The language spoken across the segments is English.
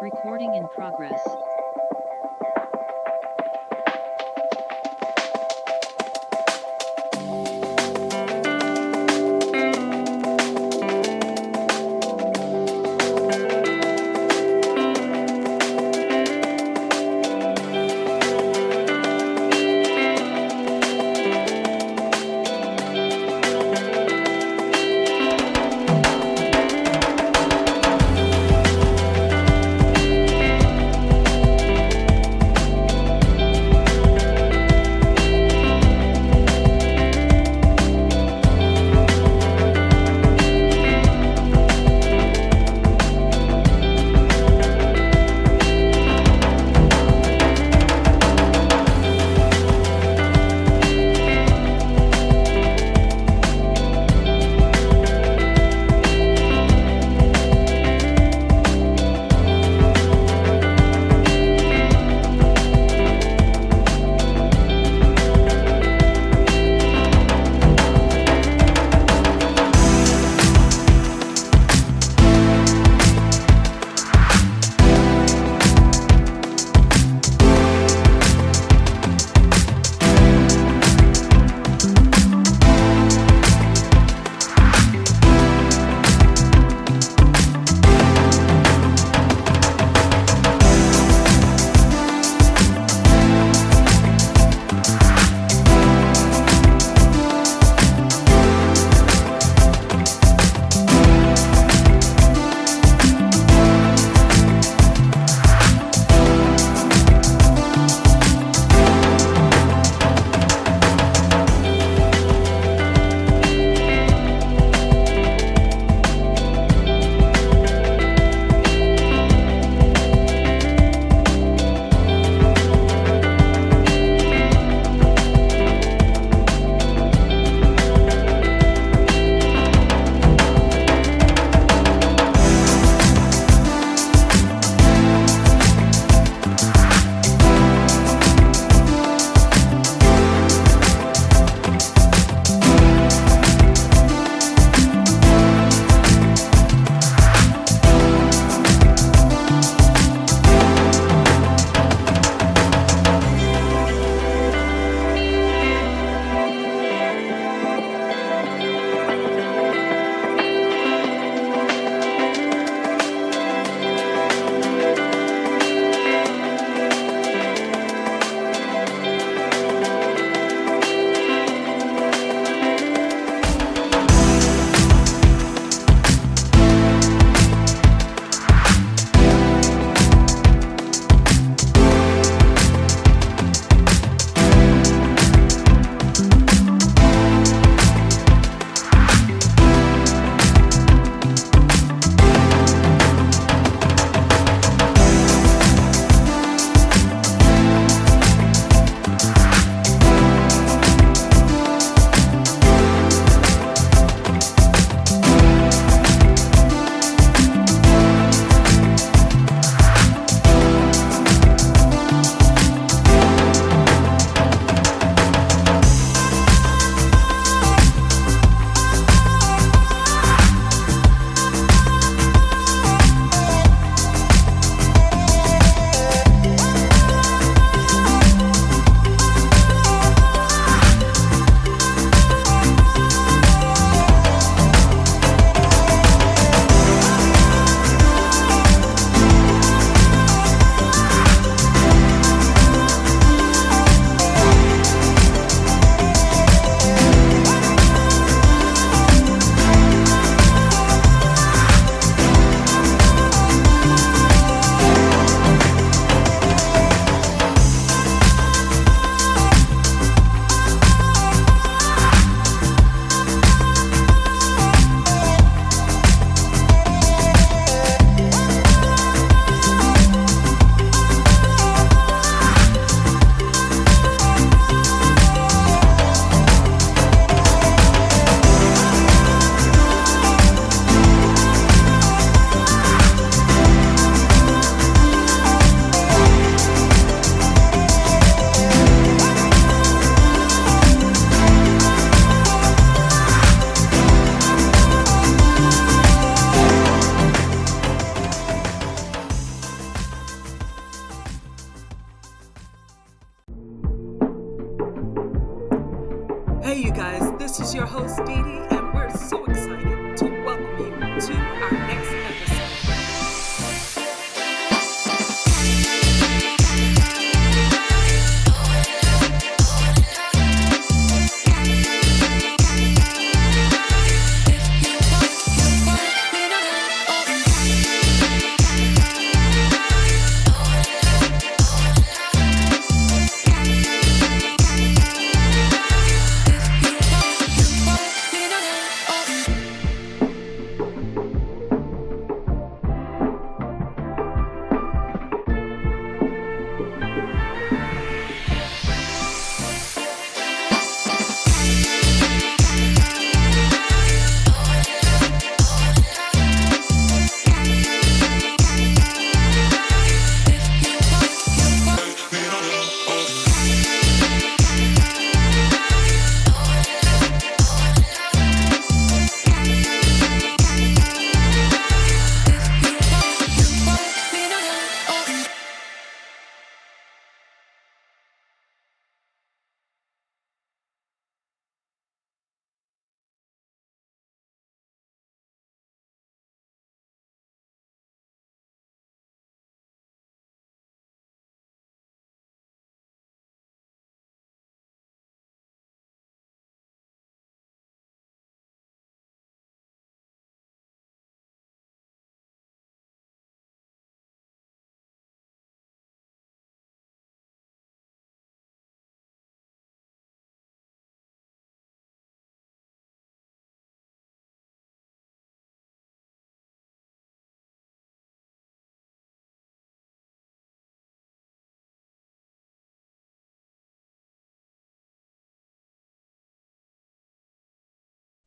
Recording in progress.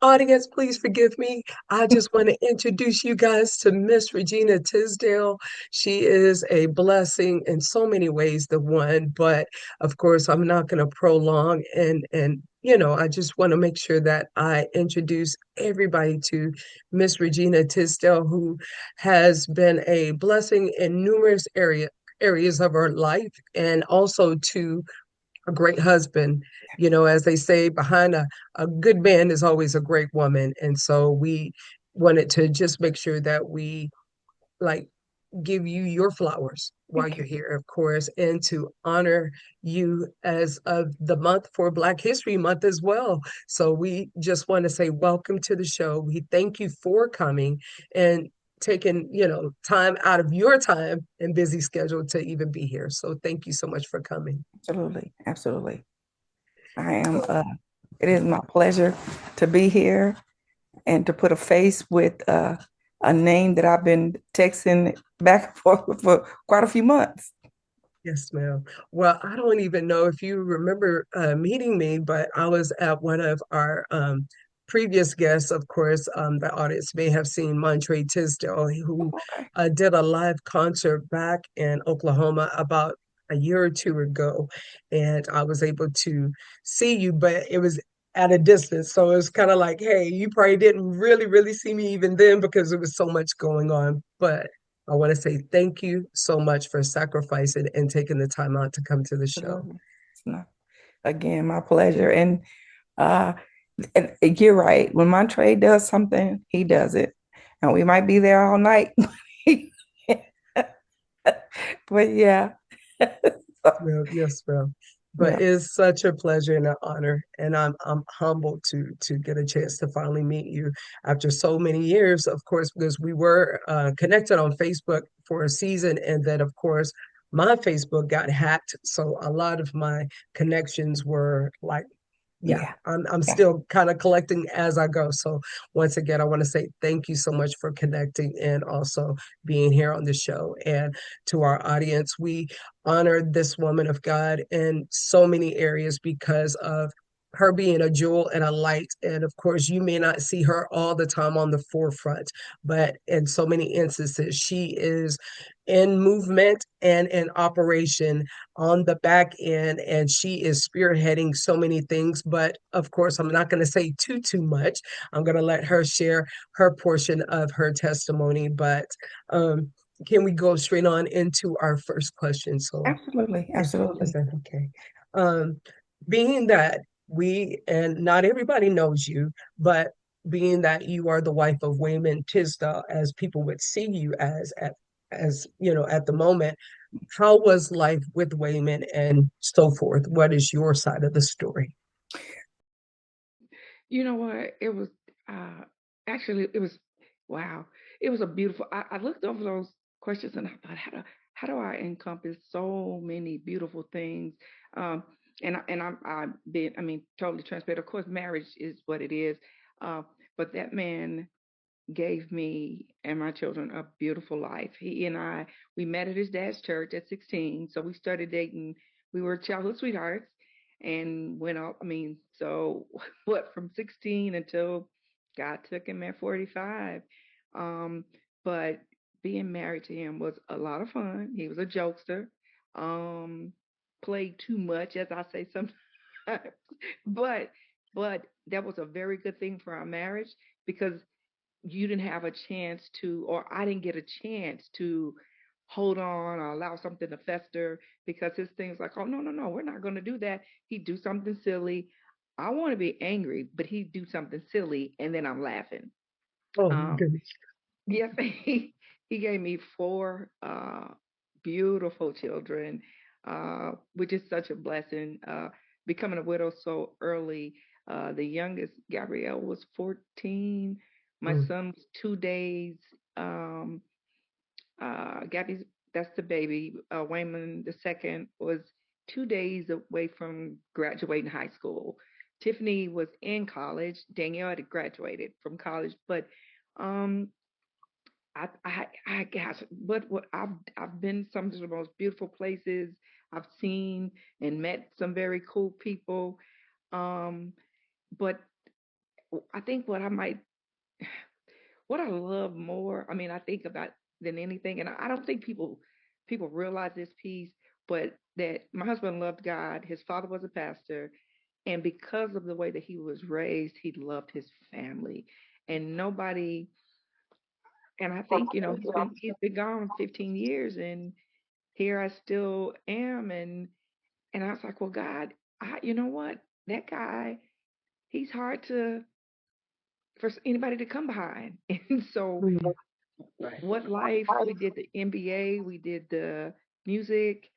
Audience, please forgive me. I just want to introduce you guys to Miss Regina Tisdale. She is a blessing in so many ways, the one, but of course, I'm not going to prolong and I just want to make sure that I introduce everybody to Miss Regina Tisdale, who has been a blessing in numerous areas of her life and also to a great husband. As they say, behind a good man is always a great woman. And so we wanted to just make sure that we like give you your flowers while Thank you're you. here, of course, and to honor you as of the month for Black History Month as well. So we just want to say welcome to the show. We thank you for coming and taking, time out of your time and busy schedule to even be here. So thank you so much for coming. Absolutely. Absolutely. I am, it is my pleasure to be here and to put a face with a name that I've been texting back and forth for quite a few months. Yes, ma'am. Well, I don't even know if you remember meeting me, but I was at one of our previous guests. Of course, the audience may have seen Montre Tisdale, who Okay. did a live concert back in Oklahoma about a year or two ago. And I was able to see you, but it was at a distance. So it was kind of like, hey, you probably didn't really, really see me even then because there was so much going on. But I want to say thank you so much for sacrificing and taking the time out to come to the show. Absolutely. It's not, again, my pleasure. Uh, and you're right. When Montre does something, he does it. And we might be there all night. But yeah. So, Well, yes, ma'am. But yeah. it's such a pleasure and an honor, and I'm humbled to get a chance to finally meet you after so many years. Of course, because we were connected on Facebook for a season, and then of course my Facebook got hacked, so a lot of my connections were like yeah, Yeah. I'm Yeah. still kind of collecting as I go. So once again, I want to say thank you so much for connecting and also being here on the show. And to our audience, we honor this woman of God in so many areas because of her being a jewel and a light. And of course, you may not see her all the time on the forefront, but in so many instances, she is in movement and in operation on the back end, and she is spearheading so many things. But of course, I'm not going to say too much. I'm going to let her share her portion of her testimony. But um can we go straight on into our first question? So Absolutely. is Absolutely. that okay? um Being that we, and not everybody knows you, but being that you are the wife of Wayman Tisdale, as people would see you as at the moment, how was life with Wayman and so forth? What is your side of the story? You know what? It was uh actually it was wow. It was a beautiful I looked over those questions and I thought how do I encompass so many beautiful things? Um I've been totally transparent. Of course marriage is what it is. Uh but that man gave me and my children a beautiful life. He and I we met at his dad's church at 16. So we started dating. We were childhood sweethearts and went up. So what from 16 until God took him at 45. Um, but being married to him was a lot of fun. He was a jokester. Um, played too much, as I say sometimes. but but that was a very good thing for our marriage because you didn't have a chance to, or I didn't get a chance to hold on or allow something to fester because his thing's like, oh, no, no, no, we're not going to do that. He'd do something silly. I want to be angry, but he'd do something silly and then I'm laughing. Oh my Um, goodness. yes, he gave me four beautiful children, which is such a blessing. Becoming a widow so early. The youngest, Gabrielle, was 14. My Mm, son was 2 days. Um, Gabby's, that's the baby. Wayman, the second, was 2 days away from graduating high school. Tiffany was in college. Danielle had graduated from college, but um, I guess, what I've been some of the most beautiful places. I've seen and met some very cool people. Um, but I think what I love more, I mean, I think about than anything, and I don't think people realize this piece, but that my husband loved God. His father was a pastor, and because of the way that he was raised, he loved his family, and nobody. And I think he's been gone 15 years, and here I still am, and I was like, well, God, you know what, that guy, he's hard to for anybody to come behind, and so Mm. Right. what life we did the MBA, we did the music.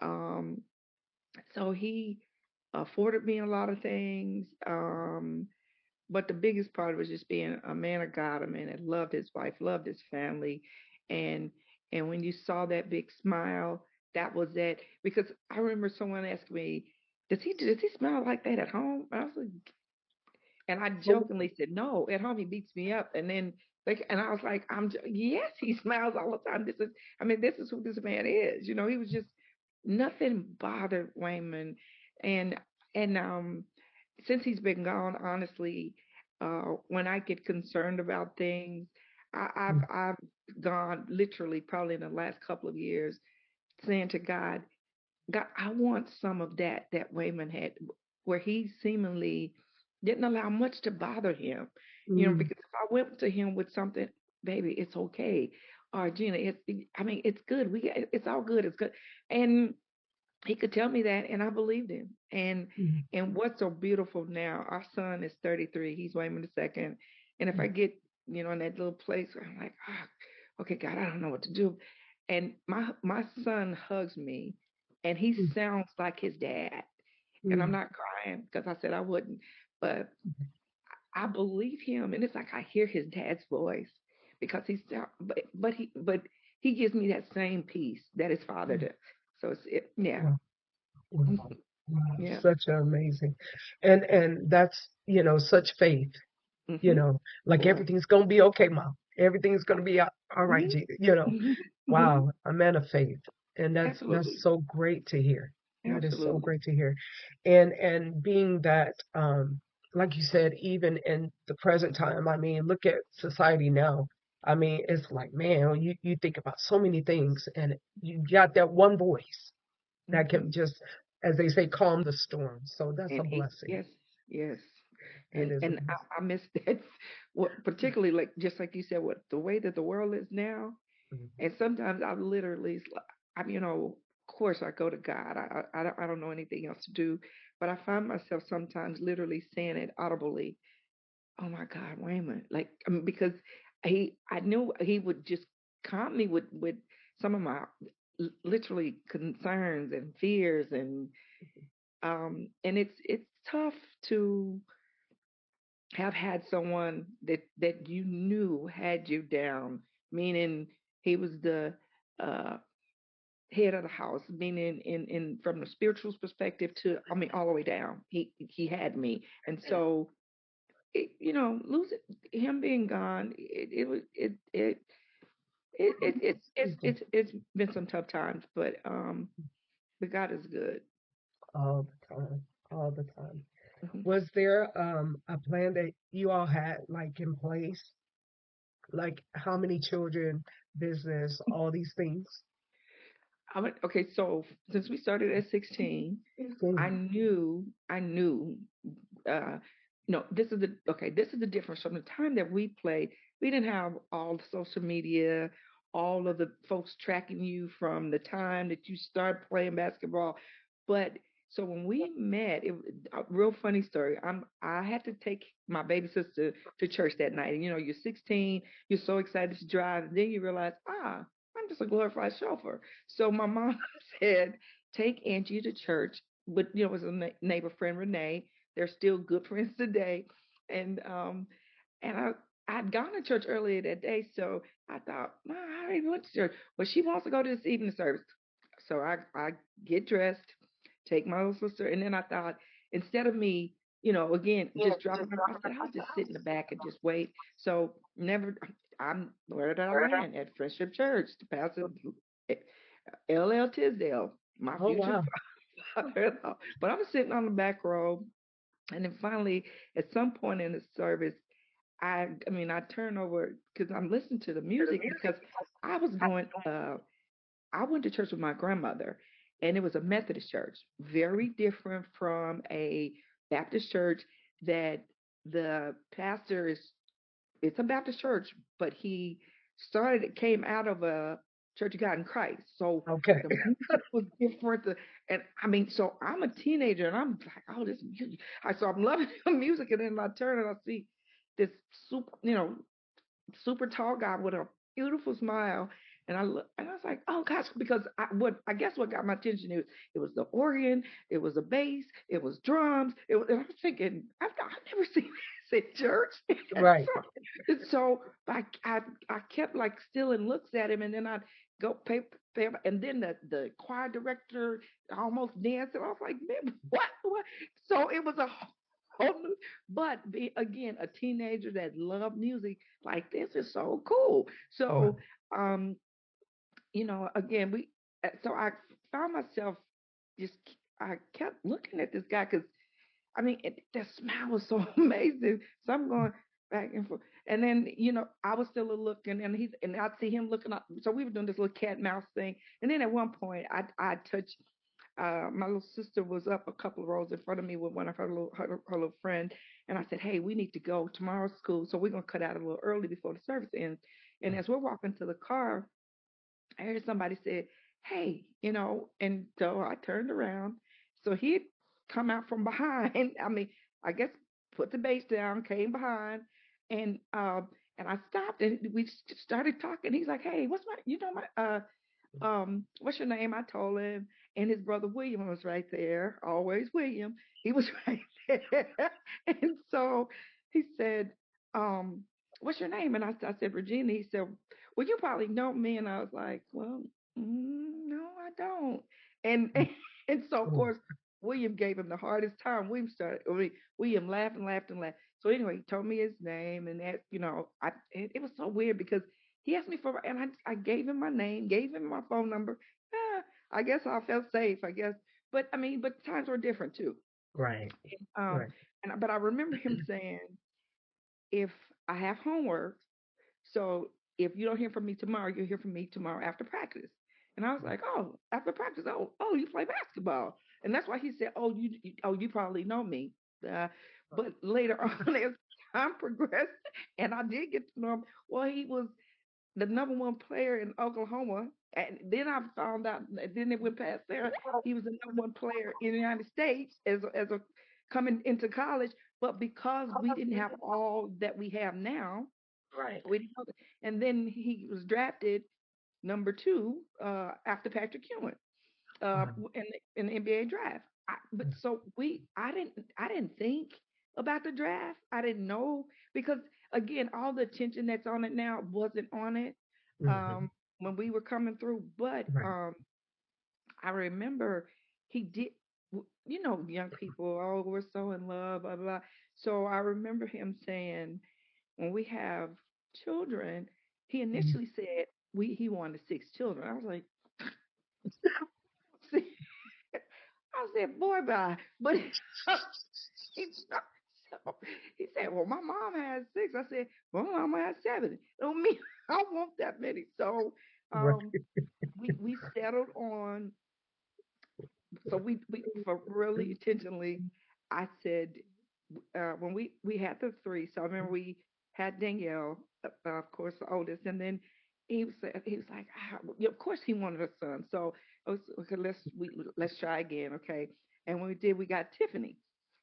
Um, so he afforded me a lot of things. But the biggest part was just being a man of God, a man that loved his wife, loved his family, and and when you saw that big smile, that was it. Because I remember someone asked me, "Does he smile like that at home?" And I was like, and I Oh, jokingly said, "No, at home he beats me up." And then and I was like, yes, he smiles all the time. This is who this man is. He was just nothing bothered Wayman, and and since he's been gone, honestly, when I get concerned about things, I've gone literally probably in the last couple of years saying to God, God, I want some of that Wayman had, where he seemingly didn't allow much to bother him. mm, Because if I went to him with something, baby, it's okay. Or Gina, it's good. It's all good. It's good. And he could tell me that, and I believed him. And mm, and what's so beautiful now, our son is 33. He's Wayman the second. And if I get, in that little place where I'm like, okay, God, I don't know what to do. And my son hugs me, and he mm, sounds like his dad. And I'm mm, not crying because I said I wouldn't, but I believe him, and it's like I hear his dad's voice because but he gives me that same peace that his father mm. does. So yeah. Wow, wow, wow. Yeah. Such an amazing, and that's such faith. Hmm. Like Right. everything's gonna be okay, mom. Everything's gonna be all right, Hmm. Gina. Hmm. Hmm. Wow, a man of faith, and that's Absolutely. so great to hear. That is so Absolutely. great to hear, and being that, like you said, even in the present time. I mean, look at society now. I mean, it's like, man, you think about so many things, and you got that one voice that Hmm. can just, as they say, calm the storm. So that's a And blessing. yes, yes. It is a And blessing. I miss that. What particularly, like, just like you said, what the way that the world is now. Mhm. And sometimes I literally, of course I go to God. I don't know anything else to do, but I find myself sometimes literally saying it audibly. Oh my God, Wayman! Like, because I knew he would just calm me with some of my literally concerns and fears, and it's tough to have had someone that you knew had you down, meaning he was the uh head of the house, meaning in from the spiritual perspective to, all the way down. He had me, and so losing him, being gone, it was it's been some tough times, but God is good. All the time, all the time. Mhm. Was there a plan that you all had like in place? Like how many children, business, all these things? Okay, so since we started at 16, Mm, I knew, uh, no, this is the difference from the time that we played. We didn't have all the social media, all of the folks tracking you from the time that you start playing basketball. But so when we met, a real funny story. I had to take my baby sister to church that night. And you're 16, you're so excited to drive, and then you realize, I'm just a glorified chauffeur. So my mom said, take Angie to church. But it was a neighbor friend, Renee. They're still good friends today. And I'd gone to church earlier that day, so I thought, "Ma, I already went to church, but she wants to go to this evening service." So I get dressed, take my little sister, and then I thought, instead of me, again, just dropping her, I said I'll just sit in the back and just wait. So never, where did I land? At Friendship Church, to Pastor LL Tisdale, my oh future wow. father-in-law. But I'm sitting on the back row, And then finally, at some point in the service, I turn over because I'm listening to the music because I was going. I went to church with my grandmother, and it was a Methodist church, very different from a Baptist church. That the pastor is, it's a Baptist church, but he came out of a Church of God in Christ. So Okay. the music was different. And I mean, so I'm a teenager and I'm like, oh, this music. So I'm loving the music. And then I turn and I see this super, super tall guy with a beautiful smile. And I look, and I was like, oh gosh, because I guess what got my attention, it was the organ, it was the bass, it was drums, and I was thinking, I've never seen this in church. Right. So I kept like stealing looks at him, and then I'd go pay, and then the choir director almost danced, and I was like, man, what? So it was a whole new, but again, a teenager that loved music, like this is so cool. Right. So um, again, so I found myself just I kept looking at this guy because I mean, that smile was so amazing. So I'm going back and forth. And then, I was still looking and I'd see him looking up. So we were doing this little cat mouse thing. And then at one point I touched, my little sister was up a couple of rows in front of me with one of her little friend. And I said, hey, we need to go tomorrow's school. So we're going to cut out a little early before the service ends. And as we're walking to the car, I heard somebody say, hey, and so I turned around. So he had come out from behind. I mean, I guess put the bass down, came behind, and and I stopped and we started talking. He's like, hey, what's your name? I told him, and his brother William was right there, always William. He was right there. And so he said, what's your name? And I said, Regina. He said, well, you probably know me. And I was like, well, no, I don't. And, and so, of Mm. course, William gave him the hardest time. William laughed and laughed and laughed. So anyway, he told me his name, and that, it was so weird because he asked me and I gave him my name, gave him my phone number. Ah, I guess I felt safe, I guess. But I mean, but times were different too. Right. Um, Right. but I remember him saying, if I have homework, so if you don't hear from me tomorrow, you'll hear from me tomorrow after practice. And I was like, oh, after practice, oh, you play basketball, and that's why he said, oh, you probably know me. Uh, but later on, as time progressed, and I did get to know him. Well, he was the number one player in Oklahoma. And then I found out, then it went past there. He was the number one player in the United States as a coming into college. But because we didn't have all that we have now, Right. we didn't know that. And then he was drafted number two after Patrick Ewing uh, Wow. in the NBA draft. But so I didn't think about the draft. I didn't know because again, all the attention that's on it now wasn't on it Mhm. when we were coming through. But Right. I remember he did. Young people, oh, we're so in love, blah blah. So I remember him saying, when we have children, he Mhm. initially said he wanted six children. I was like, I said, boy, bye. But he, so he said, well, my mom has six. I said, well, my mom has seven. Don't mean I want that many. So Right. we settled on, so we for really intentionally, I said, when we had the three. So I remember we had Danielle, of course, the oldest, and then he was like, yeah, of course he wanted a son. So I was okay. Let's try again, okay. And when we did, we got Tiffany,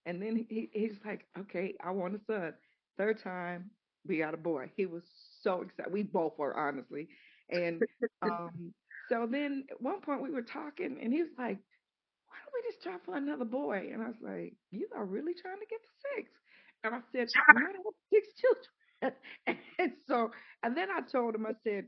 and then he's like, okay, I want a son. Third time, we got a boy. He was so excited. We both were honestly, and um, so then at one point we were talking, and he was like, why don't we just try for another boy? And I was like, you are really trying to get to six? And I said, we might have six children. And so, and then I told him, I said,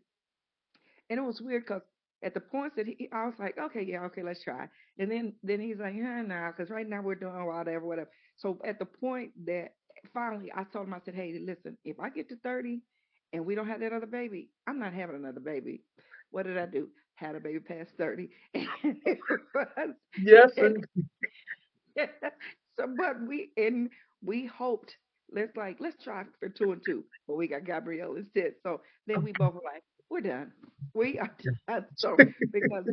and it was weird because at the point that I was like, okay, yeah, okay, let's try. And then he's like, yeah, no, because right now we're doing whatever, whatever. So at the point that finally I told him, I said, hey, listen, if I get to 30 and we don't have that other baby, I'm not having another baby. What did I do? Had a baby past 30. And it was, Yes, and and So, but we hoped let's try for two and two, but we got Gabrielle instead. So then we both were like, we're done. We are done. So because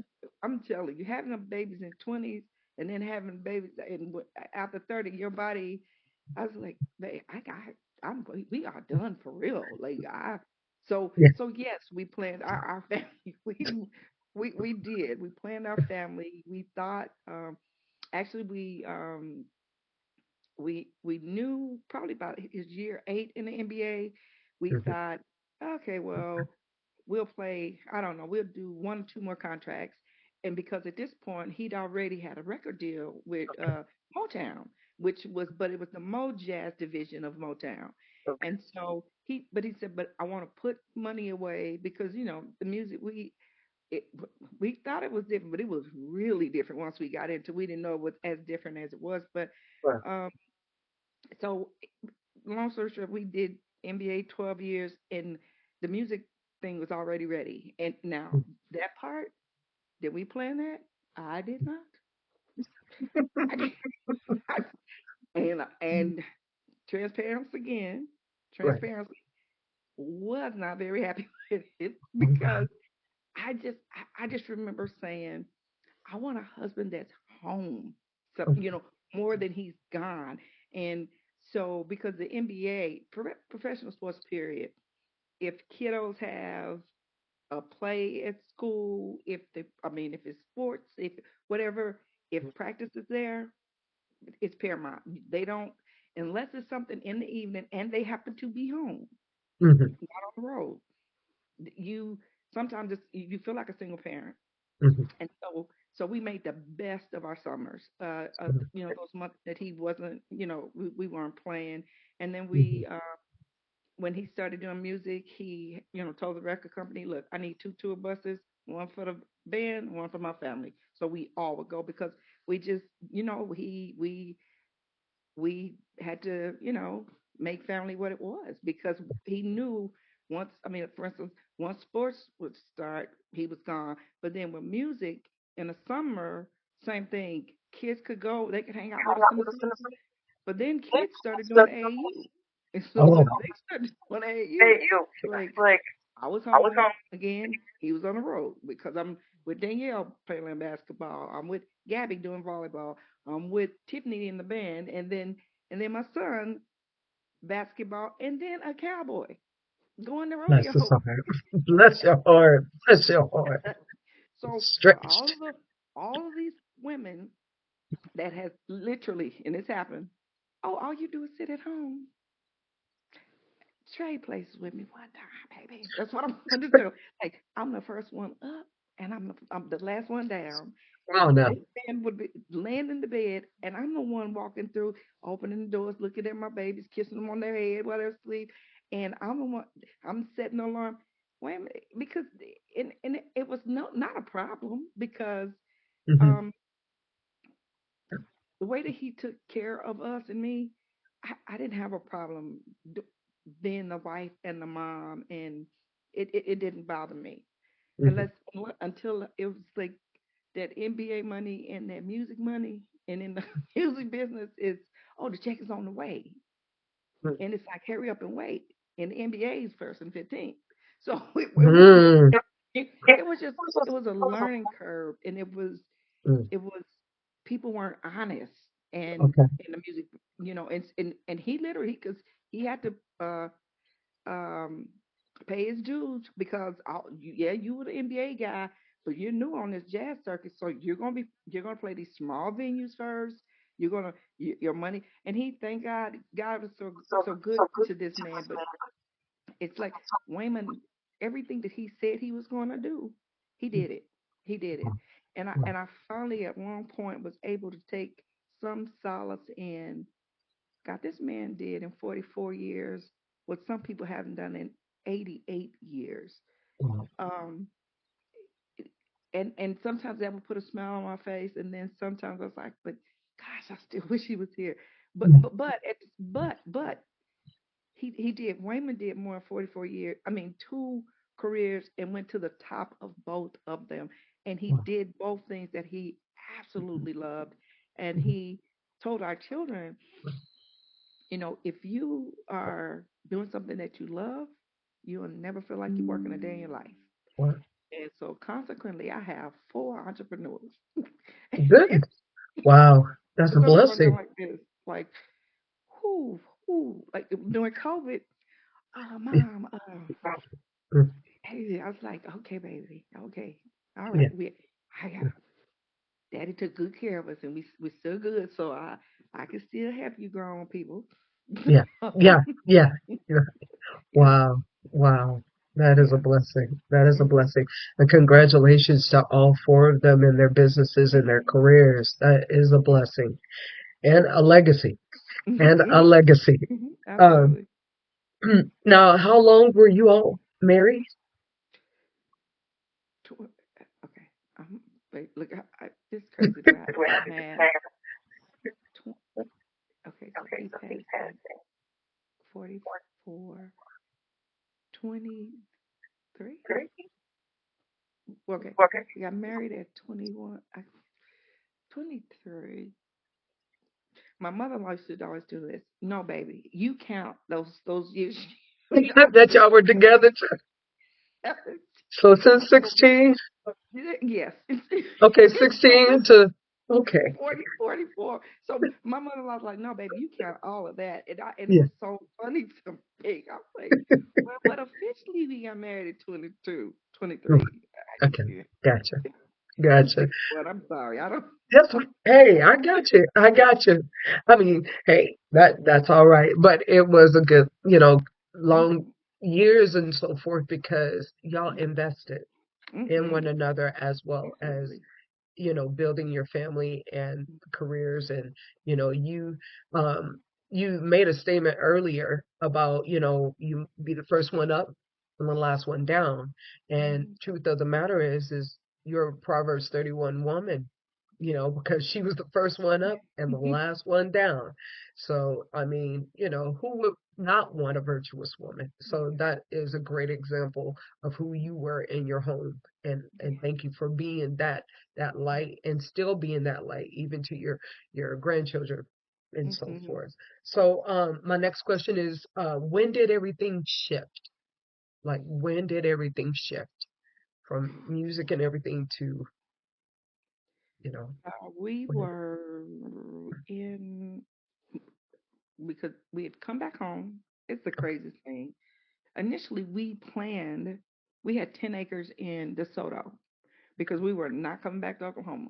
I'm telling you, having a babies in 20s and then having babies after 30, your body. I was like, babe, we are done for real. Like Yeah. so yes, we planned our family. We did. We planned our family. We thought actually we knew probably about his year 8 in the NBA. We Mhm. thought, okay, well, we'll play, I don't know, we'll do one or two more contracts. And because at this point he'd already had a record deal with Motown, which was but it was the Mo Jazz division of Motown. Okay. And so he said, but I want to put money away because the music it, we thought it was different, but it was really different once we got into. We didn't know it was as different as it was, but Well, um, so long story short, we did NBA 12 years, and the music thing was already ready. And now that part, did we plan that? I did not. I did. And transparency again, right. transparency was not very happy with it Mhm. because I just remember saying I want a husband that's home, so more than he's gone. And so because the NBA, professional sports period, if kiddos have a play at school, if it's sports, if whatever, if practice is there, it's paramount. They don't, unless it's something in the evening and they happen to be home, Mhm. not on the road. You sometimes you feel like a single parent. Mhm. And so we made the best of our summers. Those months that he wasn't, we weren't playing. And then Mhm. when he started doing music, he, told the record company, look, I need two tour buses, one for the band, one for my family. So we all would go because we just, we had to, make family what it was because he knew once, for instance, once sports would start, he was gone. But then with music in the summer, same thing. Kids could go, they could hang out with us in the summer. But then kids started doing AAU. And so Oh, when they started doing AAU, like I was home again. He was on the road because I'm with Danielle playing basketball. I'm with Gabby doing volleyball. I'm with Tiffany in the band, and then my son basketball, and then a cowboy going to bless his rodeo. heart. Bless your heart. Bless your heart. So Stretched. all of these women that has literally, and it's happened. Oh, all you do is sit at home. Trade places with me one time, baby. That's what I'm going to do. Like I'm the first one up, and I'm the last one down. Wow, now. This man would be laying in the bed, and I'm the one walking through, opening the doors, looking at my babies, kissing them on their head while they're asleep, and I'm the one. I'm setting the alarm. Wait a minute, because and it was not a problem because Mhm. um the way that he took care of us and me, I didn't have a problem being the wife and the mom, and it didn't bother me Mhm. until it was like that NBA money and that music money, and in the music business, it's the check is on the way, and it's like hurry up and wait, and the NBA is first and 15th, so Mhm. it was just it was a learning curve, and Mm. it was people weren't honest and Okay. in the music, and he literally because he had to um pay his dues because yeah, you were the NBA guy, but you're new on this jazz circuit, so you're gonna play these small venues first. You're gonna your money, and he thank God was so good to this man, but it's like Wayman, everything that he said he was going to do, he did it. He did it. And I finally at one point was able to take some solace in God, this man did in 44 years what some people haven't done in 88 years. Wow. Um, and sometimes that would put a smile on my face, and then sometimes I was like, but gosh, I still wish he was here. Mm. But he did. Wayman did more than 44 years. I mean, two careers and went to the top of both of them. And he Wow. did both things that he absolutely loved. And Mhm. told our children, if you are doing something that you love, you'll never feel like you're working a day in your life. Wow. And so consequently, I have four entrepreneurs. Good. Wow. That's a Look up on there blessing. like this, like who, like during COVID. Yeah. Mom, Mm. hey, I was like, okay, baby, okay, all Yeah. right, I got, Daddy took good care of us, and we still good, so I can still help you grown people. Yeah. Yeah. Yeah. Yeah. Yeah, Wow. Wow. That is a yeah. blessing. That is a Mhm, blessing. And congratulations to all four of them and their businesses and their mhm, careers. That is a blessing and a legacy and a yeah, legacy. Um, absolutely. now, how long were you all married? Okay, wait, look, this is crazy the way I do math. Tw- okay, so he passed at 44, 23. Okay, we got married at 21, 23. My mother-in-law used to always do this. No, baby, you count those years. That y'all were together. So since So, 16? yes, Okay, so 16 to, okay. 40, 44. So my mother-in-law was like, "No, baby, you count all of that," and it Yeah. was so funny to me. I was like, "Well, but officially we got married at 22, Okay. 23." Okay. Yeah. Gotcha. I'm Gotcha. 61. I'm sorry. I don't. Yes. Hey, I got you. I got you. I mean, hey, that's all right. But it was a good, long Mhm, years and so forth because y'all mhm, invested in one mhm. another as well as Absolutely. building your family and careers. And you um you made a statement earlier about you be the first one up and the last one down. And Mhm, truth of the matter is you're a Proverbs 31 woman, because she was the first one up and the last one down. So I mean, who would not want a virtuous woman? So that is a great example of who you were in your home. And yeah. thank you for being that light and still being that light even to your grandchildren and so Mhm. forth. So my next question is when did everything shift? Like when did everything shift from music and everything to, you know, We when did were in because we had come back home. It's the craziest thing. Initially, we had 10 acres in DeSoto because we were not coming back to Oklahoma.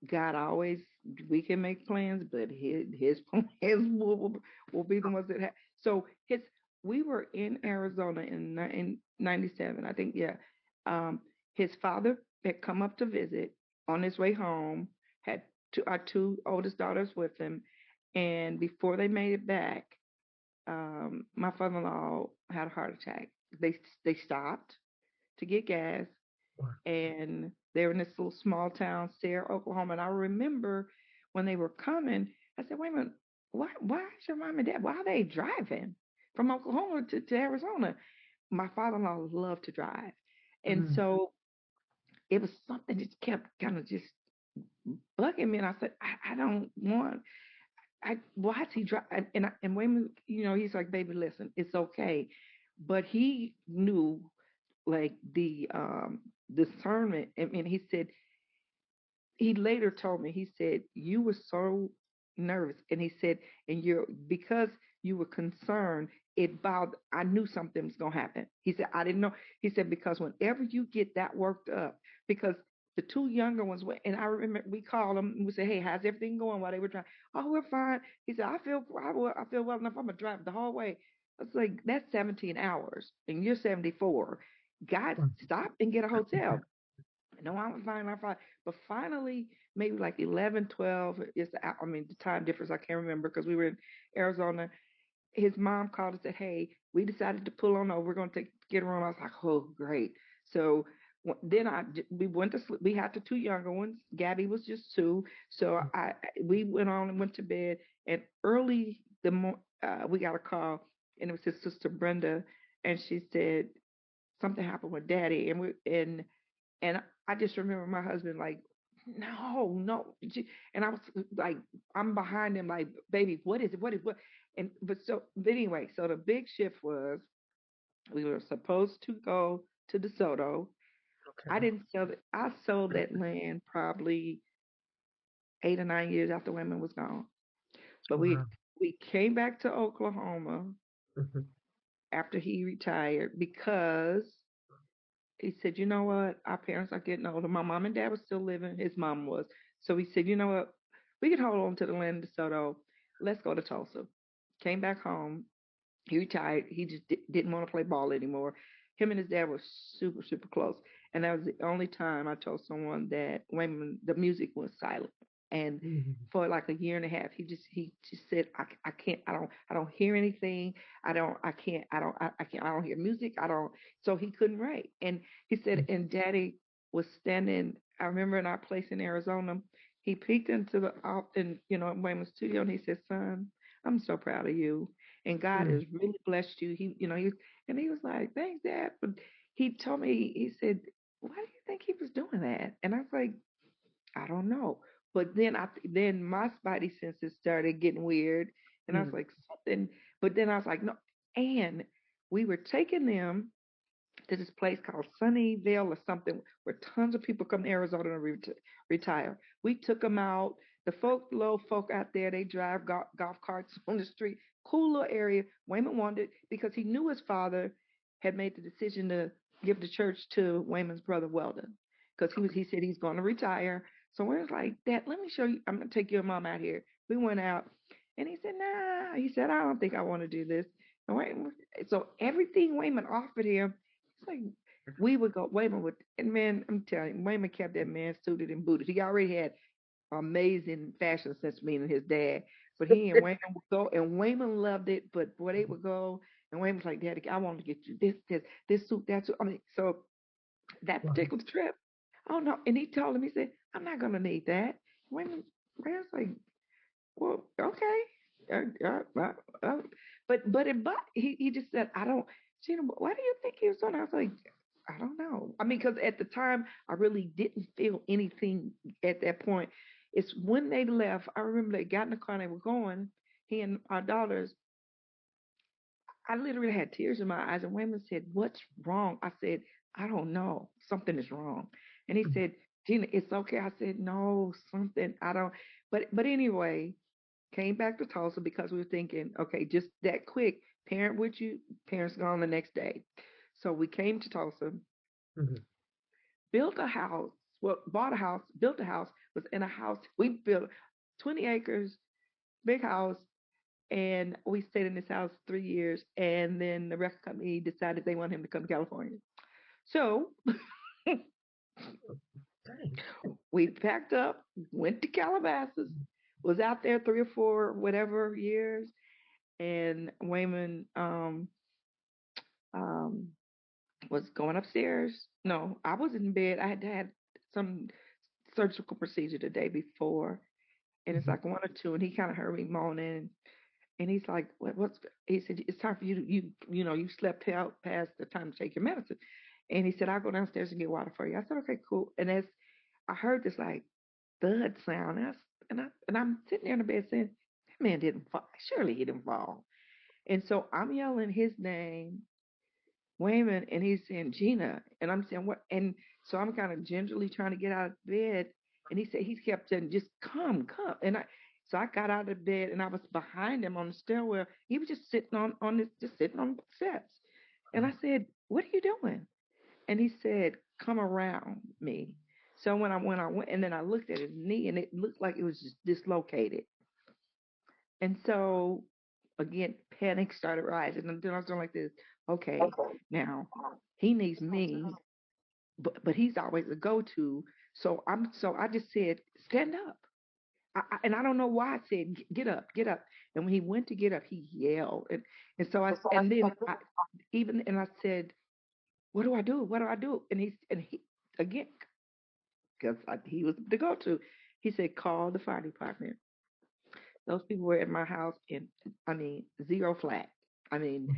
God always, we can make plans, but his plans will be the ones that have. So we were in Arizona in 97, I think, yeah. Um, his father had come up to visit on his way home, had our two oldest daughters with him. And before they made it back, my father-in-law had a heart attack. They stopped to get gas, and they were in this little small town, Sayre, Oklahoma. And I remember when they were coming, I said, "Wait a minute, why is your mom and dad? Why are they driving from Oklahoma to Arizona?" My father-in-law loved to drive, and mm, so it was something that kept kind of just bugging me. And I said, I don't want. Why is he driving? And Wayman, he's like, "Baby, listen, it's okay," but he knew like the discernment. And he said, he later told me, he said, "You were so nervous." And he said, "And because you were concerned, it bothered, I knew something was going to happen." He said, "I didn't know." He said, "Because whenever you get that worked up," because the two younger ones went, and I remember we called them and we said, "Hey, how's everything going?" While they were trying, "Oh, we're fine." He said, I feel well enough. I'm going to drive the whole way." I was like, "That's 17 hours and you're 74. God, mm, stop and get a hotel." No, I'm fine. I'm fine. But finally, maybe like 11, 12 is I mean, the time difference. I can't remember because we were in Arizona. His mom called and said, "Hey, we decided to pull on over. We're going to get her on." I was like, "Oh, great." So then we went to sleep. We had the two younger ones. Gabby was just two. So we went on and went to bed. And early we got a call, and it was his sister Brenda, and she said something happened with Daddy, and I just remember my husband like no, no. And I was like, I'm behind him, like, baby, what is it? What is what? And but anyway, so the big shift was we were supposed to go to DeSoto. I Okay. didn't sell it. I sold that land probably 8 or 9 years after Women was gone. But Wow. we came back to Oklahoma Mhm. after he retired because he said, you know what, our parents are getting older. My mom and dad was still living. His mom was. So he said, you know what, we can hold on to the land of DeSoto. Let's go to Tulsa. Came back home. He retired. He just didn't want to play ball anymore. Him and his dad were super, super close. And that was the only time I told someone that when the music was silent. And Mhm. for like a year and a half, he just said, I can't, I don't hear anything. I don't hear music. I don't. So he couldn't write. And he said, and Daddy was standing. I remember in our place in Arizona, he peeked into the in Wayman's studio, and he said, "Son, I'm so proud of you, and God Mhm. has really blessed you." He was like, "Thanks, Dad." But he told me, he said, "Why do you think he was doing that?" And I was like, "I don't know." But then my spidey senses started getting weird, and I was Mhm. like, something. But then I was like, no. And we were taking them to this place called Sunnyvale or something, where tons of people come to Arizona to retire. We took them out. The little folk out there, they drive golf carts on the street. Cool little area. Wayman wanted it because he knew his father had made the decision to give the church to Wayman's brother Weldon, because he said he's going to retire. So we was like, Dad, let me show you. I'm gonna take your mom out here. We went out, and he said, Nah. He said, I don't think I want to do this. And so everything Wayman offered him, it's like we would go. Wayman would, and man, I'm telling you, Wayman kept that man suited and booted. He already had amazing fashion sense, meaning his dad. But he and Wayman would go, and Wayman loved it. But boy, they would go, and Wayman was like, Daddy, I want to get you this suit, that suit. I mean, so that Wow. particular trip, oh no, and he told him, he said, I'm not gonna need that. Wayman's like, well, okay. Uh, but he just said, I don't. Why do you think he was doing that? I was like, I don't know. I mean, because at the time, I really didn't feel anything at that point. It's when they left. I remember they got in the car and they were going. He and our daughters. I literally had tears in my eyes. And Wayman said, "What's wrong?" I said, "I don't know. Something is wrong." And he Mhm. said, "Gina, it's okay." I said, "No, something. I don't." But anyway, came back to Tulsa because we were thinking, okay, just that quick, parent with you, parents gone the next day. So we came to Tulsa, Mhm. built a house, well, bought a house, built a house, was in a house. We built 20 acres, big house, and we stayed in this house 3 years. And then the record company decided they want him to come to California. So Dang. we packed up, went to Calabasas, was out there 3 or 4, whatever years, and Wayman um, was going upstairs. No, I was in bed. I had some surgical procedure the day before, and it's Mhm. like 1 or 2, and he kind of heard me moaning, and he's like, "What's?" He said, "It's time for you to you slept out past the time to take your medicine," and he said, "I'll go downstairs and get water for you." I said, "Okay, cool." And as I heard this like thud sound, and I'm sitting there in the bed saying, "That man didn't fall. Surely he didn't fall." And so I'm yelling his name, Wayman, and he's saying Gina, and I'm saying what? And so I'm kind of gingerly trying to get out of bed, and he kept saying, "Just come, come." So I got out of bed, and I was behind him on the stairwell. He was just sitting on this, just sitting on the steps, and I said, "What are you doing?" And he said, "Come around me." So when I went, and then I looked at his knee, and it looked like it was just dislocated. And so again, panic started rising. And then I was doing like this, okay, now he needs me, but he's always a go-to. So I just said, stand up. And I don't know why I said, Get up, get up." And when he went to get up, he yelled. And so and then I said, "What do I do? What do I do?" And he again, because he was the go-to, he said, "Call the fire department." Those people were at my house in, I mean, zero flat. I mean,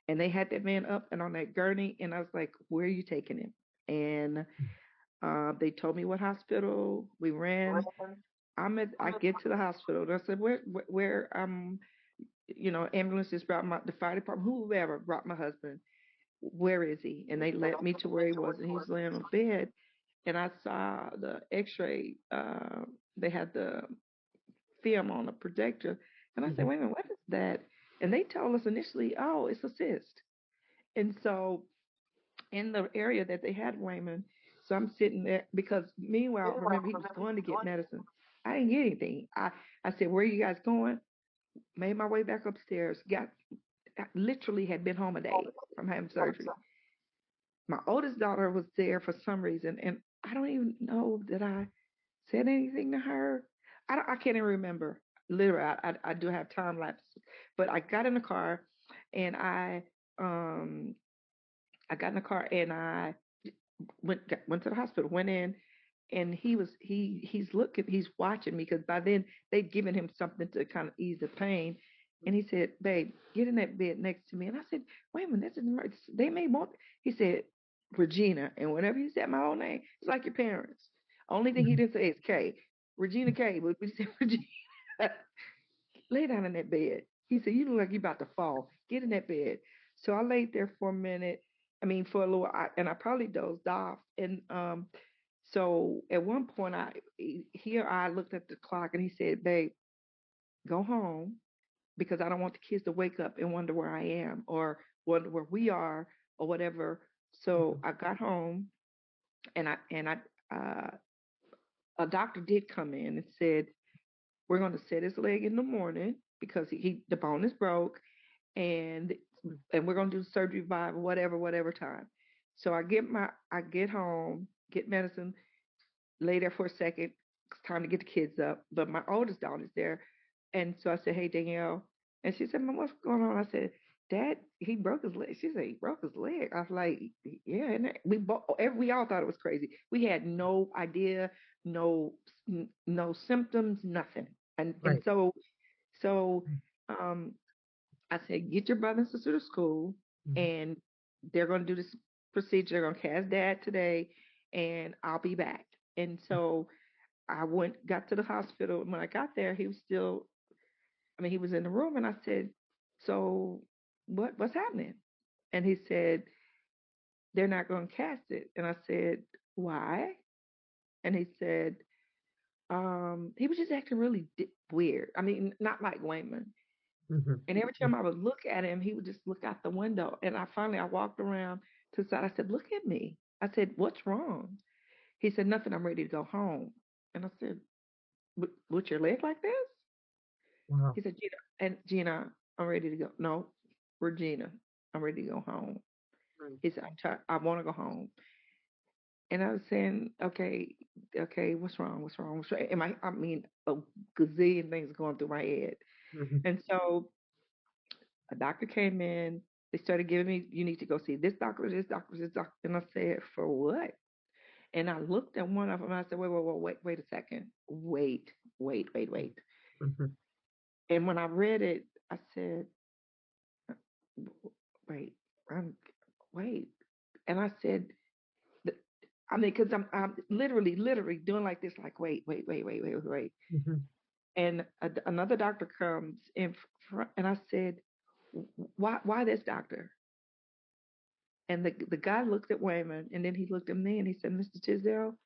and they had that man up and on that gurney, and I was like, "Where are you taking him?" And They told me what hospital. We ran. I get to the hospital. I said, where, ambulances brought the fire department, whoever brought my husband. Where is he? And they led me to where he was, and he was laying on the bed. And I saw the X-ray. They had the film on a projector, and I said, "Wait a minute, what is that?" And they told us initially, "Oh, it's a cyst." And so, in the area that they had Wayman, so I'm sitting there because meanwhile, remember he was going to get medicine. I didn't get anything. I said, "Where are you guys going?" Made my way back upstairs. I literally had been home a day from having surgery. My oldest daughter was there for some reason, and I don't even know that I said anything to her. I can't even remember. Literally, I do have time lapses, but I got in the car, and um I got in the car and I went to the hospital, went in, and he's watching me because by then they'd given him something to kind of ease the pain. And he said, "Babe, get in that bed next to me." And I said, "Wait a minute, that's an emergency. They may want." He said, "Regina," and whenever he said my own name, it's like your parents. Only thing he didn't say is K, Regina K, but he said Regina. Lay down in that bed. He said, "You look like you about to fall. Get in that bed." So I laid there for a minute. I mean, for a little, and I probably dozed off. And so at one point, I looked at the clock, and he said, "Babe, go home because I don't want the kids to wake up and wonder where I am or wonder where we are or whatever." So I got home, and uh, a doctor did come in and said, "We're going to set his leg in the morning because the bone is broke, and we're going to do surgery by whatever time." So I get home, get medicine, lay there for a second. It's time to get the kids up. But my oldest daughter's there. And so I said, "Hey, Danielle." And she said, "Mom, what's going on?" I said, "Dad, he broke his leg." She said, "He broke his leg." I was like, "Yeah." And we all thought it was crazy. We had no idea, no no symptoms, nothing. And Right. so um, I said, "Get your brother and sister to school, Mhm. and they're going to do this procedure. They're going to cast Dad today, and I'll be back." And so got to the hospital. And when I got there, he was still, I mean, he was in the room. And I said, "So what's happening?" And he said, "They're not going to cast it." And I said, "Why?" And he said, he was just acting really weird. I mean, not like Wayman. Mhm. And every time I would look at him, he would just look out the window. And I walked around to the side. I said, "Look at me." I said, "What's wrong?" He said, "Nothing. I'm ready to go home." And I said, With your leg like this?" Wow. He said, Gina, I'm ready to go. No, Regina, I'm ready to go home." Right. He said, "I'm tired. I want to go home." And I was saying, okay, what's wrong? What's wrong? What's wrong? I mean, a gazillion things going through my head. Mhm. And so a doctor came in. They started giving me, "You need to go see this doctor, this doctor, this doctor." And I said, "For what?" And I looked at one of them and I said, wait a second. Wait. Mhm. And when I read it, I said, wait, I'm, wait. And I said, th- I mean, because I'm literally doing like this, like, wait. Mhm. And another doctor comes in front, and I said, why this doctor?" And the guy looked at Wayman, and then he looked at me, and he said, "Mr. Tisdale,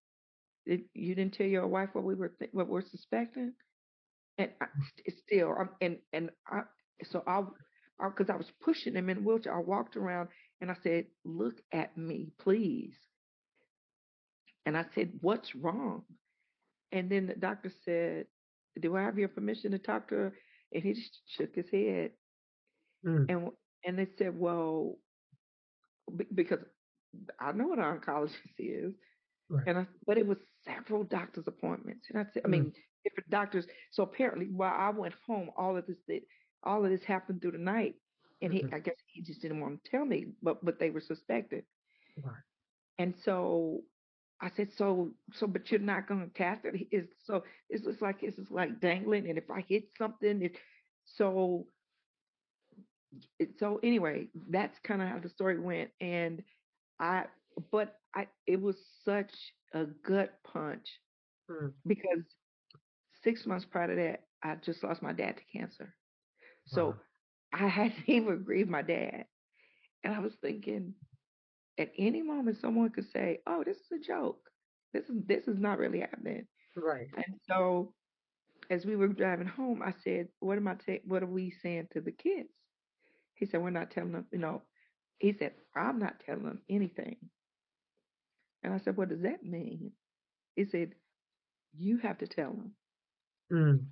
you didn't tell your wife what what we're suspecting?" And it's still, and I, so because I was pushing him in a wheelchair, I walked around and I said, "Look at me, please." And I said, "What's wrong?" And then the doctor said, "Do I have your permission to talk to her?" And he just shook his head. Mm. And they said, "Well, because I know what an oncologist is." Right. But it was several doctor's appointments. And I said, I Mm. mean, different doctors. So apparently while I went home, all of this happened through the night. And Mhm. I guess he just didn't want to tell me, but they were suspected. Right. And so I said, but you're not going to cast it. It's just like dangling. And if I hit something, so, so anyway, that's kind of how the story went. And I, but it was such a gut punch Mm. because 6 months prior to that, I just lost my dad to cancer. Wow. So I hadn't even grieved my dad. And I was thinking, at any moment, someone could say, "Oh, this is a joke. This is not really happening." Right. And so, as we were driving home, I said, What are we saying to the kids?" He said, "We're not telling them." He said, "I'm not telling them anything." And I said, "What does that mean?" He said, "You have to tell them." Mm.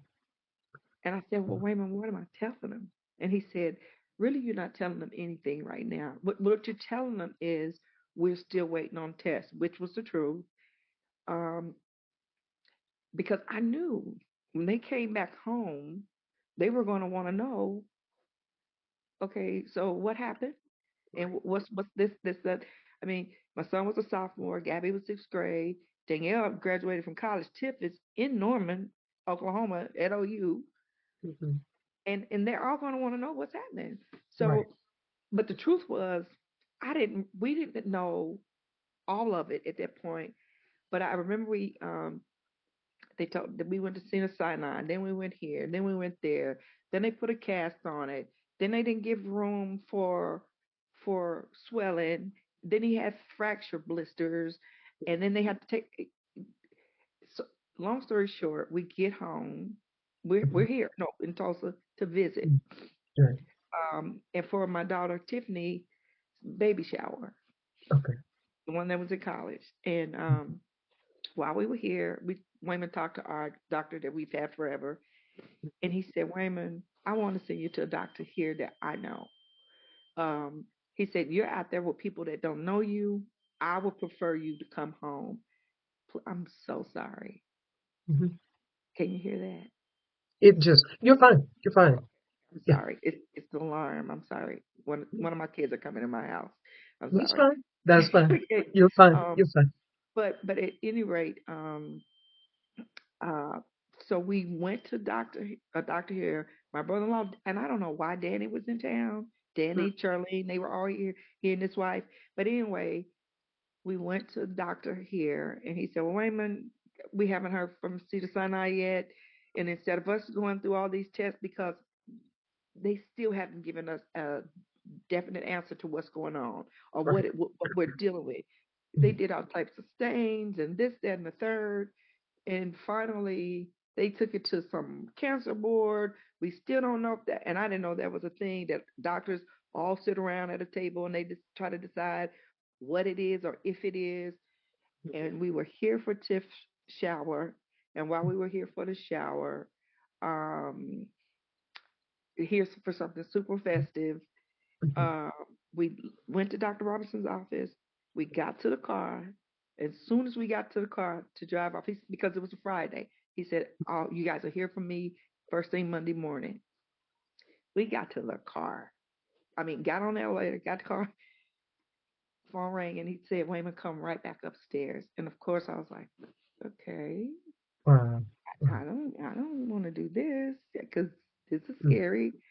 And I said, "Well, Wayman, what am I telling them?" And he said, "Really, you're not telling them anything right now. What you're telling them is we're still waiting on tests," which was the truth. Um, because I knew when they came back home, they were going to want to know, okay, so what happened? And Right. what's this, that? I mean, my son was a sophomore, Gabby was sixth grade, Danielle graduated from college. Tiff is in Norman, Oklahoma, at OU, Mhm. and they're all going to want to know what's happening. Right. So, but the truth was, we didn't know all of it at that point. But I remember they told that we went to Cena Sinai, then we went here, then we went there, then they put a cast on it, then they didn't give room for swelling, then he had fracture blisters, and then they had to take. So, long story short, we get home. We're Mhm. here, no, in Tulsa to visit, Mm. Right. and for my daughter Tiffany baby shower, Okay. the one that was in college, and Mhm. while we were here, Wayman talked to our doctor that we've had forever. And he said, "Wayman, I want to send you to a doctor here that I know." He said, "You're out there with people that don't know you. I would prefer you to come home." I'm so sorry. Mhm. Can you hear that? It just, you're fine. You're fine. I'm Yeah. sorry. It's the alarm. I'm sorry. One of my kids are coming in my house. I'm That's sorry. fine. That's fine. Okay. You're fine. Um, You're fine. but at any rate, Uh, so we went to a doctor here. My brother-in-law, and I don't know why Danny was in town. Mm. Danny, Charlene, they were all here, he and his wife. But anyway, we went to the doctor here, and he said, "Well, Wayman, we haven't heard from Cedar Sinai yet. And instead of us going through all these tests, because they still haven't given us a definite answer to what's going on or Right. what we're dealing with. They Mm. did all types of stains and this, that, and the third. And finally, they took it to some cancer board. We still don't know if that, and I didn't know that was a thing that doctors all sit around at a table and they just try to decide what it is or if it is. And we were here for Tiff's shower. And while we were here for the shower, um, here's for something super festive. Mhm. Uh, we went to Dr. Robinson's office. We got to the car. As soon as we got to the car to drive off, because it was a Friday, he said, "Oh, you guys will hear from me first thing Monday morning." We got to the car. I mean, got on the elevator, got the car, phone rang, and he said, "Wayman, come right back upstairs." And of course, I was like, "Okay, Wow. Wow. I don't want to do this because this is Mm. scary."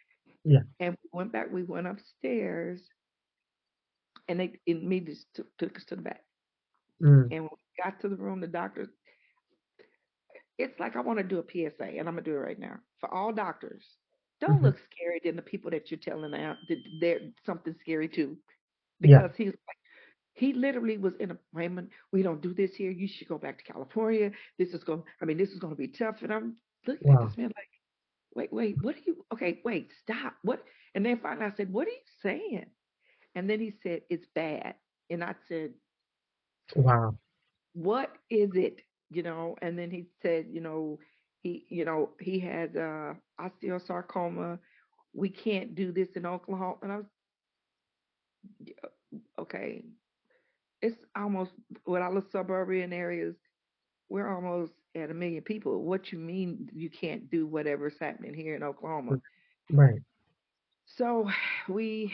Yeah. And we went back. We went upstairs, and they immediately took us to the back. Mm. And when we got to the room, the doctor, it's like I want to do a PSA, and I'm gonna do it right now for all doctors. Don't Mhm. look scary than the people that you're telling now that they're something scary too, Yeah. because he literally was in a Raymond. We don't do this here. You should go back to California. This is going to be tough. And I'm looking at Wow. this man like, wait, what are you? Okay, wait, stop. What? And then finally, I said, "What are you saying?" And then he said, "It's bad." And I said, Wow. "What is it?" And then he said, he had osteosarcoma. We can't do this in Oklahoma. And I was, okay, it's almost with all the suburban areas, we're almost at 1 million people. What you mean you can't do whatever's happening here in Oklahoma? Right. So we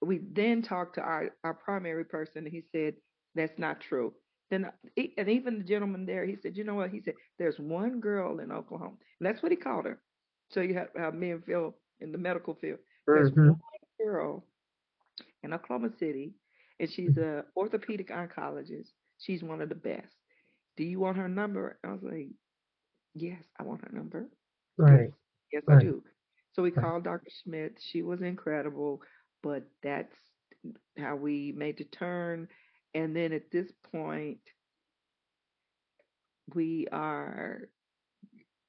we then talked to our primary person, and he said that's not true. Then and even the gentleman there, he said, "You know what?" He said, "There's one girl in Oklahoma," and that's what he called her. So you have how men feel in the medical field. There's Mm-hmm. one girl in Oklahoma City, and she's a orthopedic oncologist. She's one of the best. Do you want her number? I was like, yes, I want her number. Yes, Right. yes, I Right. do. So we Right. called Dr. Smith. She was incredible, but that's how we made the turn. And then at this point, we are,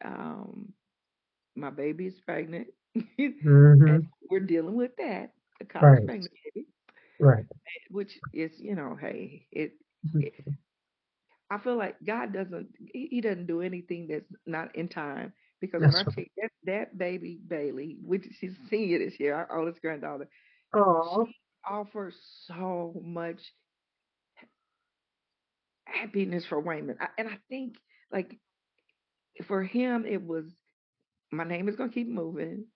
um, my baby is pregnant, and Mm-hmm. we're dealing with that, a college Right. pregnant baby, Right. which is, hey, it I feel like God doesn't he doesn't do anything that's not in time. Because when I That's tell right. you that baby Bailey, which she's a senior this year, our oldest granddaughter, Oh. she offers so much happiness for Wayman. And I think, like, for him it was, my name is gonna keep moving.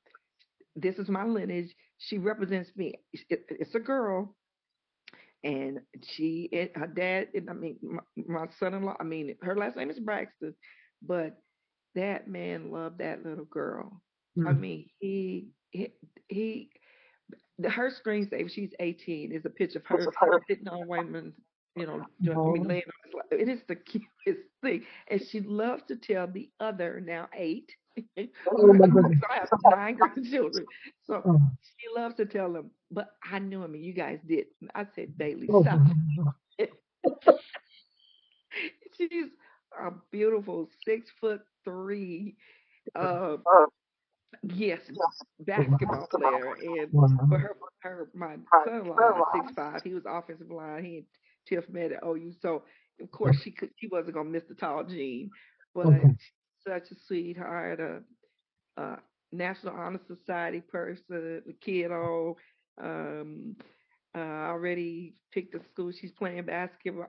This is my lineage. She represents me. It's a girl, and her dad, I mean, my son-in-law. I mean, her last name is Braxton, but that man loved that little girl. I Mm. mean, he her screensaver. She's 18. Is a picture of her sitting on Wayman's, I mean, Oh. laying on his lap. It is the cutest thing, and she loves to tell the other now 8. Oh my Because goodness. I have 9 grandchildren, so Oh. she loves to tell them. But I knew him, and you guys did. I said, Bailey, Oh. stop. She's a beautiful 6'3". Uh, yes, basketball player. And but Wow. her my son-in-law is 6'5". He was offensive line. He and Tiff met at OU, so of course she wasn't gonna miss the tall Gene. But Okay. she's such a sweetheart, a National Honor Society person, a kiddo. Um, already picked a school. She's playing basketball.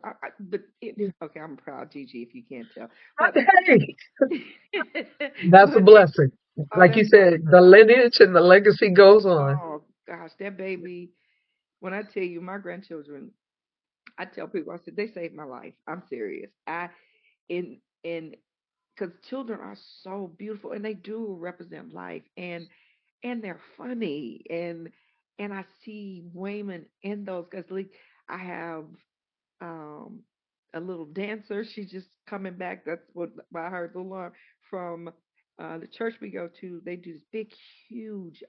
Okay, I'm proud, Gigi, if you can't tell. But Hey, that's a but blessing. oh, Like you that's my said, the lineage and the legacy goes on. oh gosh, that baby. When I tell you, my grandchildren, I tell people, I said they saved my life. I'm serious. In because children are so beautiful and they do represent life, and they're funny, and I see Wayman in those because, like, I have um a little dancer. She's just coming back. That's what I heard the alarm from the church we go to. They do this big, huge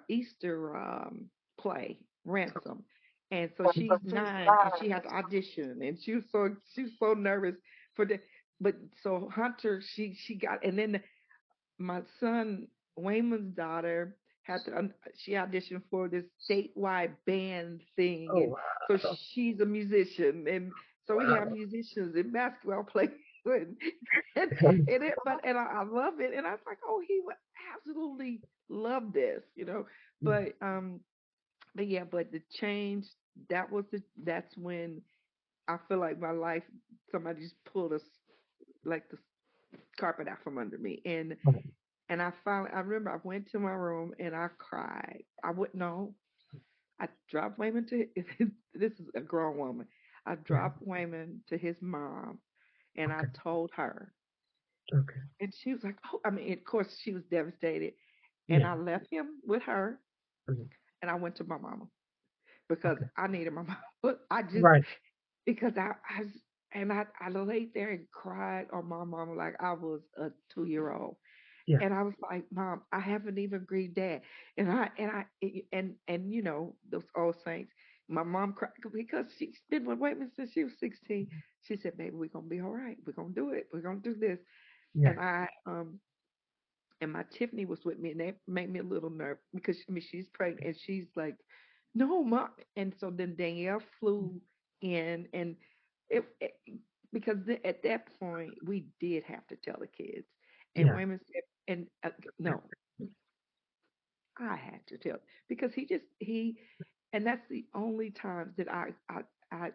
Easter play, Ransom. And so she's 9 and she has to audition, and she was so nervous for the but so Hunter, she got, and then my son Wayman's daughter had to she auditioned for this statewide band thing, Oh and so wow. she's a musician, and so we have Wow. musicians and basketball players, and, I love it, and I was like, oh, he would absolutely love this, but yeah, but the change, that's when I feel like my life, somebody just pulled us like the carpet out from under me, and I remember I went to my room and I cried. I would no, I dropped Wayman to this is a grown woman. I dropped Wayman to his mom, and I Okay. told her, Okay. and she was like, "Oh," I mean, of course she was devastated, and Yeah. I left him with her, Mhm. and I went to my mama because Okay. I needed my mama. I just Right. because I laid there and cried on my mama like I was a 2-year old. Yeah. And I was like, Mom, I haven't even grieved dad. And those old saints. My mom cried because she's been with Whitman since she was 16. She said, "Baby, we're gonna be all right. We're gonna do it. We're gonna do this." Yeah. And and my Tiffany was with me, and that made me a little nervous because I mean she's pregnant, and she's like, "No, Mom." And so then Danielle flew in, and it because at that point we did have to tell the kids, and Yeah. women said, and no, I had to tell because and that's the only times that I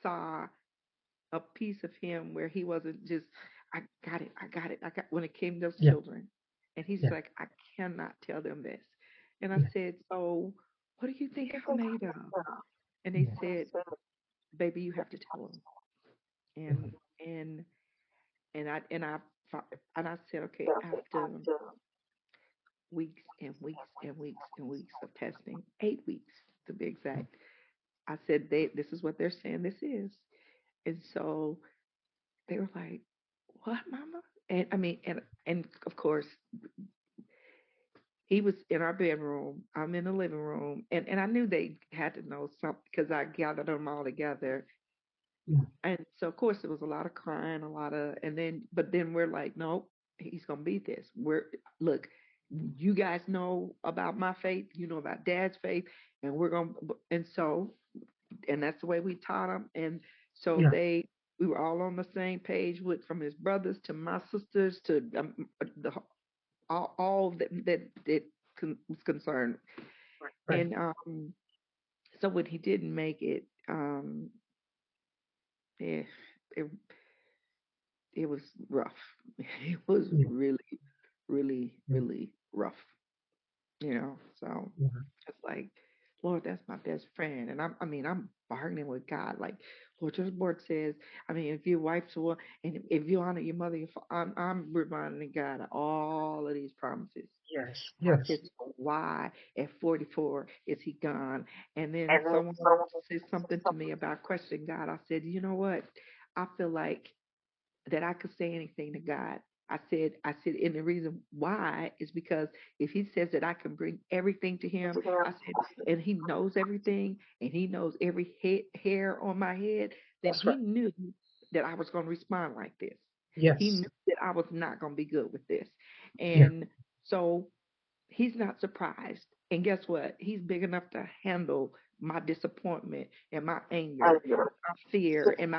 saw a piece of him where he wasn't just, I got it, I got it, I got, when it came to those Yeah. children. And he's Yeah. like, I cannot tell them this. And I Yeah. said, so what do you think I'm made of? And they Yeah. said, baby, you have to tell them. And and and I said, okay, after weeks and weeks and weeks and weeks of testing, 8 weeks to be exact. I said, this is what they're saying this is. And so they were like, what, mama? And I mean, and of course, he was in our bedroom. I'm in the living room. And I knew they had to know something because I gathered them all together. Yeah. And so, of course, there was a lot of crying, but then we're like, nope, he's going to beat this. Look, you guys know about my faith, you know about dad's faith, and and that's the way we taught them. And so Yeah. we were all on the same page from his brothers to my sisters to the all that was concerned. Right. And so when he didn't make it, yeah, it it was rough. It was Yeah. really, really, Yeah. really rough. So Yeah. it's like, Lord, that's my best friend, and I'm bargaining with God, like, Lord, your word says, I mean, if your wife's will, and if you honor your mother, I'm reminding God of all of these promises. Yes. I Yes. said, so why at 44 is he gone? And then someone said something to me about questioning God. I said, you know what? I feel like that I could say anything to God. I said, and the reason why is because if he says that I can bring everything to him, I said, and he knows everything, and he knows every hair on my head, then That's he right. knew that I was going to respond like this. He Yes. knew that I was not going to be good with this. Yeah. And so he's not surprised. And guess what? He's big enough to handle my disappointment and my anger, my fear, and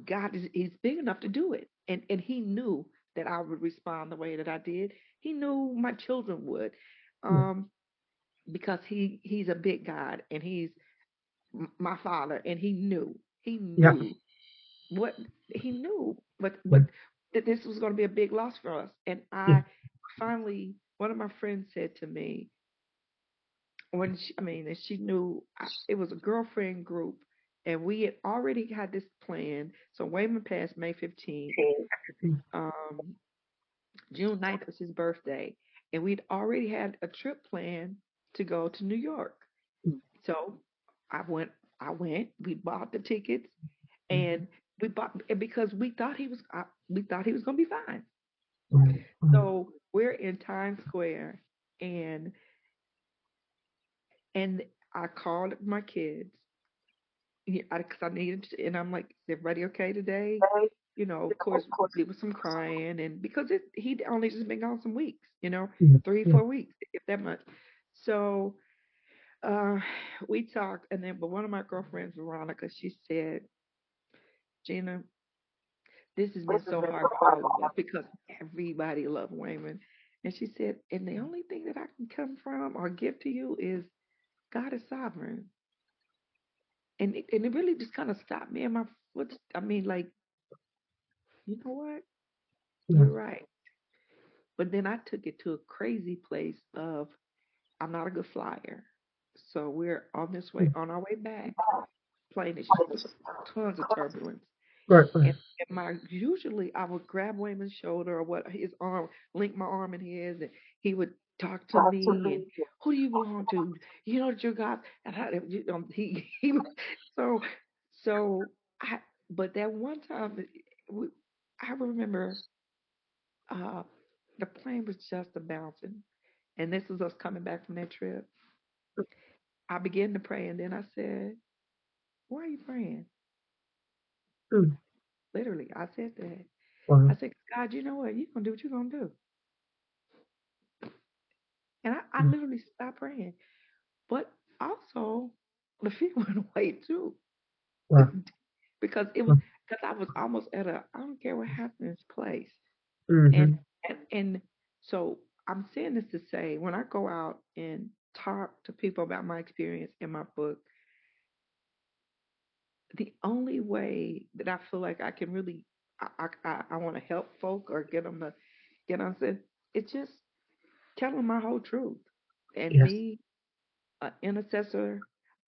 God is he's big enough to do it. And he knew that I would respond the way that I did. He knew my children would. Yeah. Um, because he's a big God and he's my father and he Yeah. knew what he knew Yeah. but that this was going to be a big loss for us. And Yeah. I finally, one of my friends said to me, and she knew it was a girlfriend group, and we had already had this plan. So Wayman passed May 15th. Um, June 9th was his birthday, and we'd already had a trip planned to go to New York. So I went. We bought the tickets, and because we thought he was going to be fine. Right. Right. So we're in Times Square, and and I called my kids, because I needed to, and I'm like, is everybody okay today? Of course, there was some crying, and because he'd only just been gone some weeks, Yeah. three, Yeah. 4 weeks, if that much. So uh, we talked, but one of my girlfriends, Veronica, she said, Gina, this has been so hard for all of us because everybody loved Wayman. And she said, and the only thing that I can come from or give to you is God is sovereign. And it really just kind of stopped me in my foot. I mean, like, you know what? Yeah. You're right. But then I took it to a crazy place of I'm not a good flyer. So we're on our way back. Plane is tons of turbulence. Right. Right. And usually I would grab Wayman's shoulder or his arm, link my arm in his, and he would talk to me. And who do you belong to? You know that you're God. And he was so so I. But that one time, I remember uh, the plane was just a bouncing, and this was us coming back from that trip. I began to pray, and then I said, "Why are you praying?" Mm. Literally, I said that. I Wow. said, God, you know what? You're going to do what you're going to do. And I Mm. literally stopped praying. But also, the fear went away too. Wow. because it was, Wow. because I was almost at I don't care what happens place. And, Mm-hmm. and so I'm saying this to say, when I go out and talk to people about my experience in my book, the only way that I feel like I can really, I want to help folk or get them to get on, it's just tell them my whole truth. And Yes. me, an intercessor,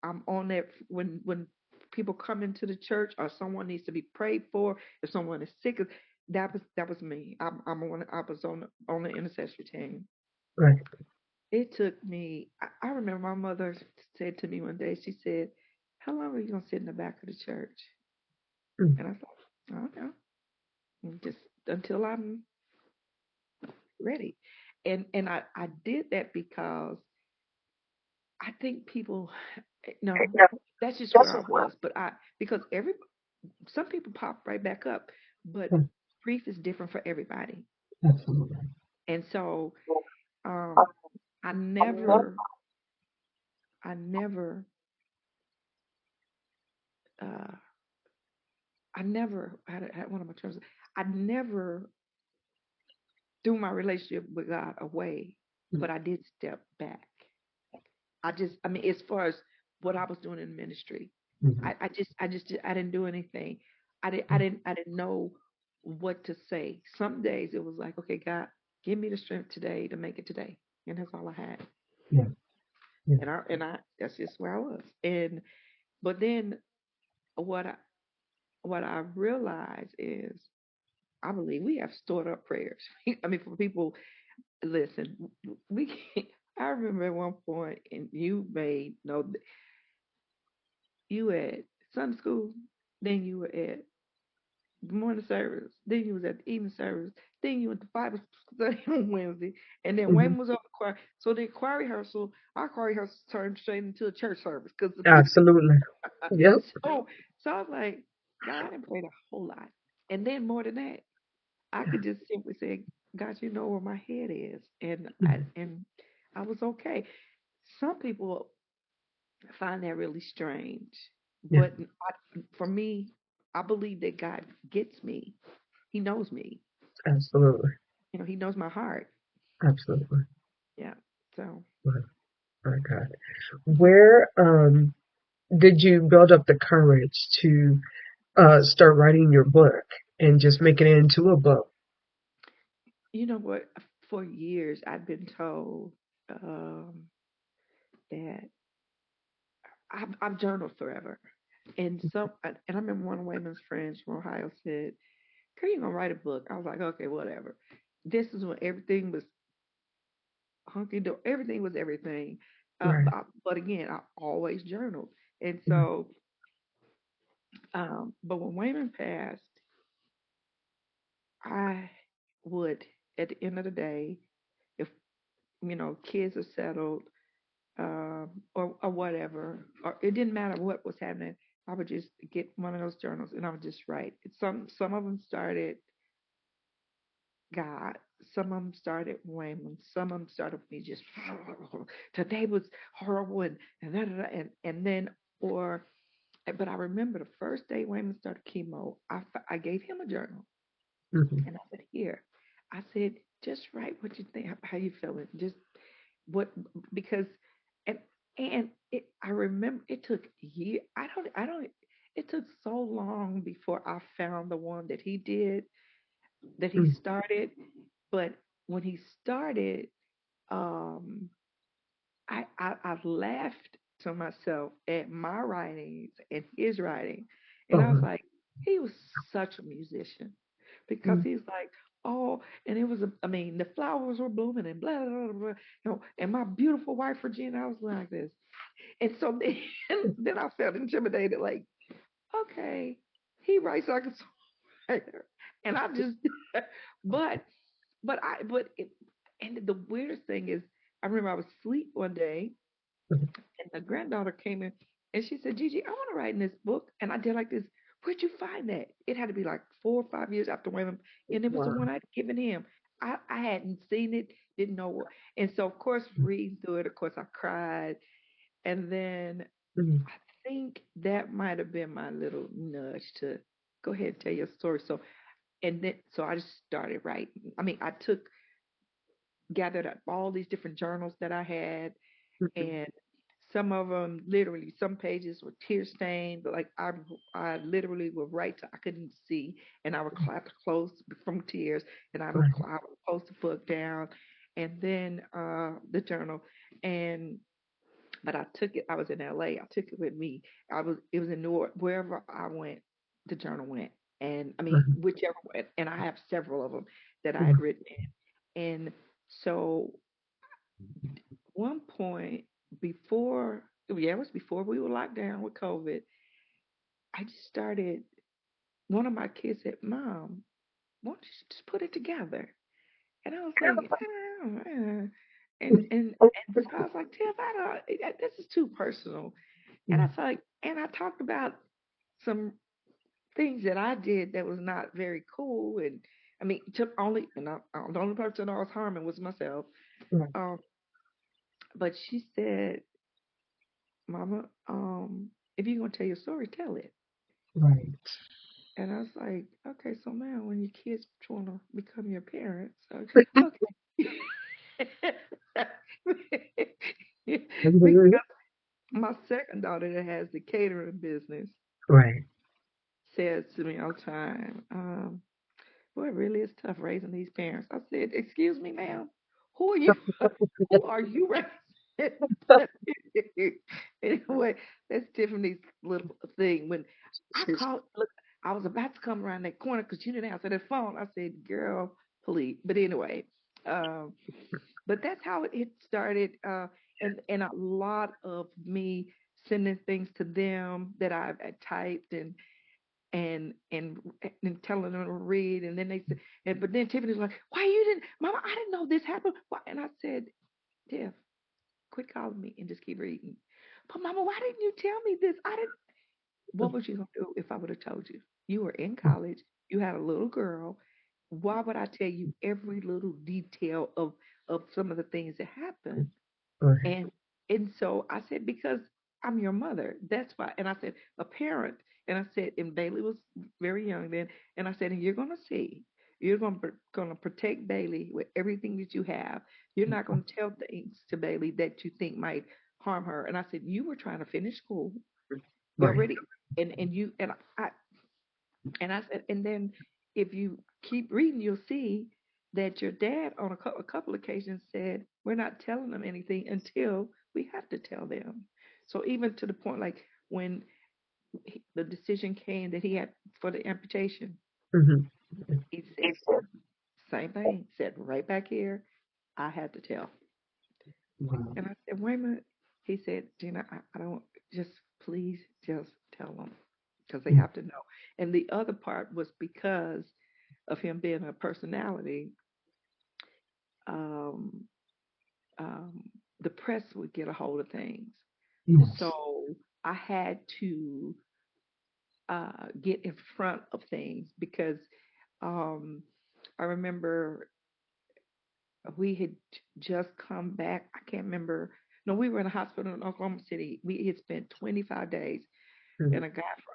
I'm on that when people come into the church or someone needs to be prayed for, if someone is sick, that was me. I was on the intercessory team. Right. it took me. I remember my mother said to me one day. She said, "How long are you gonna sit in the back of the church?" Mm, And I thought, I don't know, just until I'm ready. And I did that because I think people, no, that's just where I was. But because some people pop right back up, but mm, grief is different for everybody. absolutely. And so, um, I never, I never, uh, I never had one of my terms. I never threw my relationship with God away, Mm, but I did step back. I mean, as far as what I was doing in ministry, mhm, I didn't do anything. mm, I didn't know what to say. Some days it was like, okay, God, give me the strength today to make it today, and that's all I had. yeah, yeah, That's just where I was. And but then what I what I realized is I believe we have stored up prayers. I mean, for people, listen, we can't. I remember at one point, and you may know, you at Sunday school, then you were at the morning service, then you was at the evening service, then you went to Bible study on Wednesday, and then mhm, Wayne was on the choir. So the choir rehearsal, our choir rehearsal turned straight into a church service. Cause absolutely. Yep. so so I was like, God, I didn't pray a whole lot. And then more than that, I could just simply say, God, you know where my head is. Mhm, And I was okay. Some people find that really strange. yeah, But for me, I believe that God gets me. He knows me. absolutely. He knows my heart. Absolutely. Yeah. So, My, my God. mhm. Where did you build up the courage to start writing your book and just making it into a book? You know what? For years, I've been told um, that I've journaled forever. And I remember one of Wayman's friends from Ohio said, "Girl, you gonna write a book?" I was like, "Okay, whatever." This is when everything was hunky dory. Everything was everything. Right. But again, I always journaled. And Mhm, so, but when Wayman passed, I would, at the end of the day, if kids are settled, or whatever, or it didn't matter what was happening, I would just get one of those journals and I would just write. Some of them started God. Some of them started Wayman. Some of them started with me just today was horrible and then or but I remember the first day Wayman started chemo, I gave him a journal mhm, and I said, here, I said, just write what you think, how you feeling, just what because and I remember it took years. I don't. It took so long before I found the one that he did that he mhm, started. But when he started, um, I laughed to myself at my writings and his writing, and I was uh-huh, like, he was such a musician because mhm, he's like, oh, and it was I mean, the flowers were blooming and blah blah blah, blah, and my beautiful wife Regina, I was like this, and so then then I felt intimidated, like, okay, he writes like a songwriter, and I just, but but it, and the weirdest thing is, I remember I was asleep one day mhm, and the granddaughter came in and she said, Gigi, I want to write in this book. And I did like this. Where'd you find that? It had to be like 4 or 5 years after Wayman. And it was the wow. one I'd given him. I hadn't seen it, didn't know what. And so, of course, reading through it, of course, I cried. And then Mhm, I think that might have been my little nudge to go ahead and tell your story. So I just started writing. I mean, gathered up all these different journals that I had mhm, and some of them literally some pages were tear stained but like I literally would write till I couldn't see and I would have to close from tears and right, I would close the book down and then the journal and but I took it. I was in LA. I took it with me. It was in New York. Wherever I went, the journal went. And I mean, right, whichever went. And I have several of them that I had mhm, written in. And so one point before, yeah, it was before we were locked down with COVID. I just started. One of my kids said, "Mom, why don't you just put it together?" And I was like, and so I was like, Tiff, I don't. This is too personal. And I Mm. felt like, and I talked about some things that I did that was not very cool. And I mean, the only person I was harming was myself. Right, Um, but she said, Mama, if you're gonna tell your story, tell it. right. And I was like, okay, so now when your kids want to become your parents, so okay. Mhm. Because my second daughter that has the catering business Right. says to me all the time, boy, it really is tough raising these parents. I said, excuse me, ma'am, who are you? Who are you raising? Anyway, that's Tiffany's little thing. When I called, look, I was about to come around that corner because you didn't answer that phone. I said, girl, please. But anyway, um, but that's how it started. And a lot of me sending things to them that I've typed and and and telling them to read, and then they said, but then Tiffany's like, "Why you didn't, Mama? I didn't know this happened." Why? And I said, "Tiff, quit calling me and just keep reading." But Mama, why didn't you tell me this? I didn't. What was you gonna do if I would have told you? You were in college. You had a little girl. Why would I tell you every little detail of some of the things that happened? Right. And and so I said, because I'm your mother. That's why. And I said, a parent. And I said, and Bailey was very young then. And I said, and you're gonna see, you're gonna protect Bailey with everything that you have. You're not gonna tell things to Bailey that you think might harm her. And I said, you were trying to finish school. You Right. already and you and I said, and then if you keep reading, you'll see that your dad on a couple occasions said, we're not telling them anything until we have to tell them. So even to the point, like when the decision came that he had for the amputation, Mhm. he said, same thing, said right back here, I had to tell. Wow. And I said, wait a minute. He said, Gina, I don't, just please just tell them because they Mm. have to know. And the other part was because of him being a personality, um, um, the press would get a hold of things. Yes. So I had to get in front of things because um, I remember we had just come back. I can't remember. No, we were in a hospital in Oklahoma City. We had spent 25 days, Mhm. and a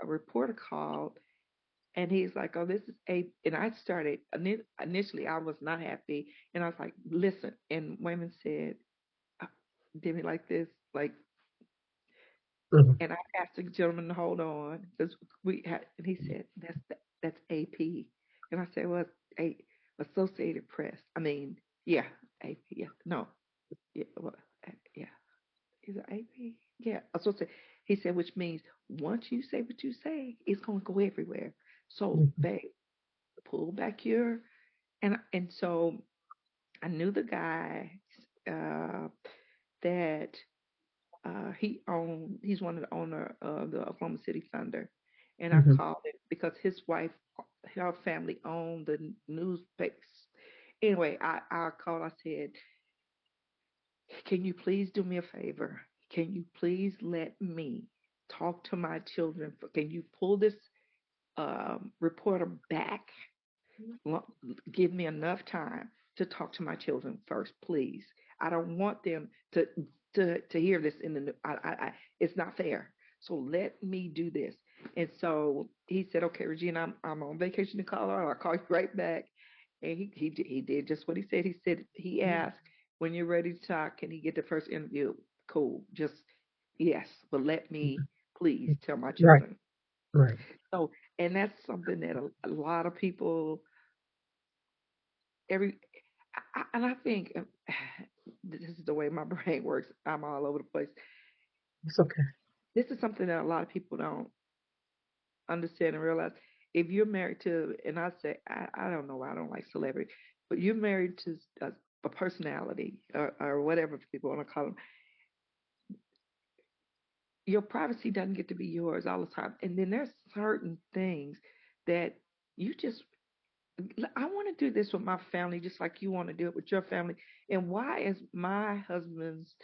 reporter called, and he's like, "Oh, this is a." And I started initially, I was not happy, and I was like, "Listen." And Wayman said, uh, "Did me like this, like." Mhm. And I asked the gentleman to hold on because we had, and he said, That's AP." And I said, "Well, it's Associated Press. I mean, yeah, AP. Yeah, no, yeah, well, yeah." Is it AP? Yeah, associate. He said, which means once you say what you say, it's gonna go everywhere. So, Mhm. babe, pull back your and so I knew the guy uh, that he's one of the owner of the Oklahoma City Thunder, and I Mhm. called it because his wife, her family owned the newspapers. Anyway, I called. I said, can you please do me a favor? Can you please let me talk to my children? Can you pull this reporter back? Give me enough time to talk to my children first, please. I don't want them to hear this in the. It's not fair. So let me do this. And so he said, "Okay, Regina, I'm on vacation in Colorado. I'll call you right back." And he did just what he said. He said he asked, "When you're ready to talk, can he get the first interview?" Cool. Just yes, but let me please tell my Right. children. Right. So, and that's something that a lot of people every and I think this is the way my brain works. I'm all over the place. It's okay. This is something that a lot of people don't understand and realize. If you're married to, and I say, I don't know why I don't like celebrity, but you're married to a personality or whatever people want to call them, your privacy doesn't get to be yours all the time. And then there's certain things that you just, I want to do this with my family just like you want to do it with your family. And why is my husband's,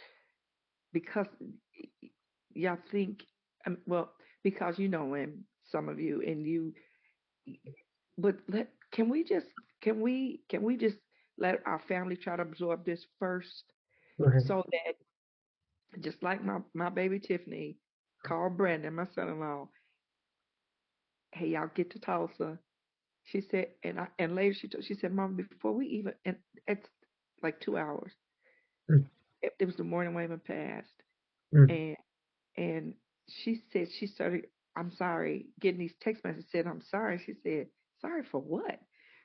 because y'all think, well, because you know him, some of you, and you, but can we just, can we just let our family try to absorb this first Right. so that just like my baby Tiffany called Brandon, my son-in-law, hey, y'all get to Tulsa. She said, and later she said, Mom, before we even, and it's like 2 hours. Mm, It was the morning Wayman passed, mm, and and she said she started, I'm sorry, getting these text messages said, I'm sorry. She said, sorry for what?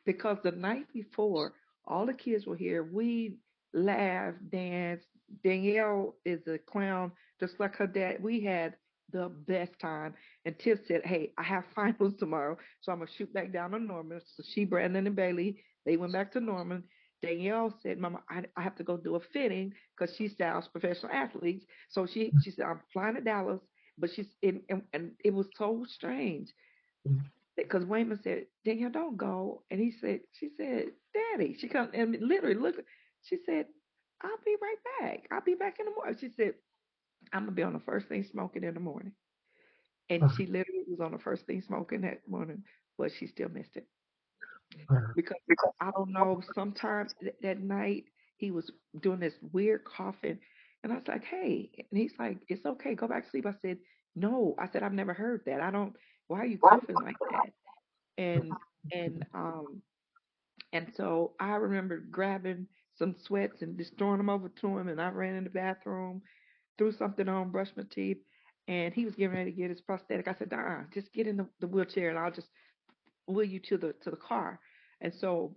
Because the night before, all the kids were here. We laughed, danced. Danielle is a clown, just like her dad. We had the best time. And Tiff said, hey, I have finals tomorrow, so I'm going to shoot back down to Norman. So she, Brandon, and Bailey, they went back to Norman. Danielle said, Mama, I have to go do a fitting because she styles professional athletes. So she said, I'm flying to Dallas, but and it was so strange mm, because Wayman said, Danielle, don't go. And she said, Daddy, she come and literally look, she said, I'll be right back. I'll be back in the morning. She said, I'm gonna be on the first thing smoking in the morning. And uh, she literally was on the first thing smoking that morning, but she still missed it uh, because I don't know. Sometime that night he was doing this weird coughing, and I was like, "Hey," and he's like, "It's okay, go back to sleep." I said, "No," I said, "I've never heard that. I don't. Why are you coughing like that?" And and um and so I remember grabbing some sweats and just throwing them over to him, and I ran in the bathroom, threw something on, brushed my teeth, and he was getting ready to get his prosthetic. I said, just get in the wheelchair, and I'll just wheel you to the car. And so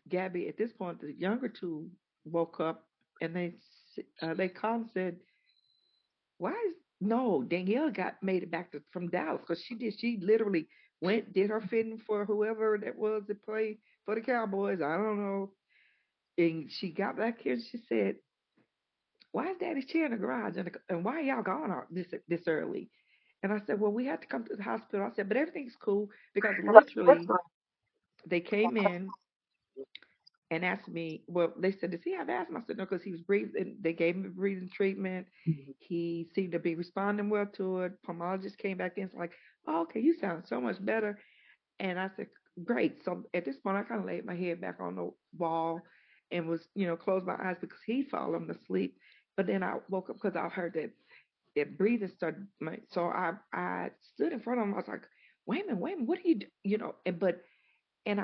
Gabby, at this point, the younger two woke up and they called and said, "Why is no?" Danielle got made it back from Dallas because she did. She literally went did her fitting for whoever that was that played for the Cowboys. I don't know. And she got back here and she said, "Why is Daddy's chair in the garage and why are y'all gone out this early?" And I said, "Well, we had to come to the hospital." I said, "But everything's cool because literally they came in and asked me, well, they said, does he have asthma? I said, no, because he was breathing. They gave him breathing treatment. mm, He seemed to be responding well to it. Pulmonologist came back in. It's like, oh, okay, you sound so much better. And I said, great. So at this point, I kind of laid my head back on the wall and was, closed my eyes because he'd fallen asleep. But then I woke up because I heard that breathing started. So I stood in front of him. I was like, wait a minute, what are you do? And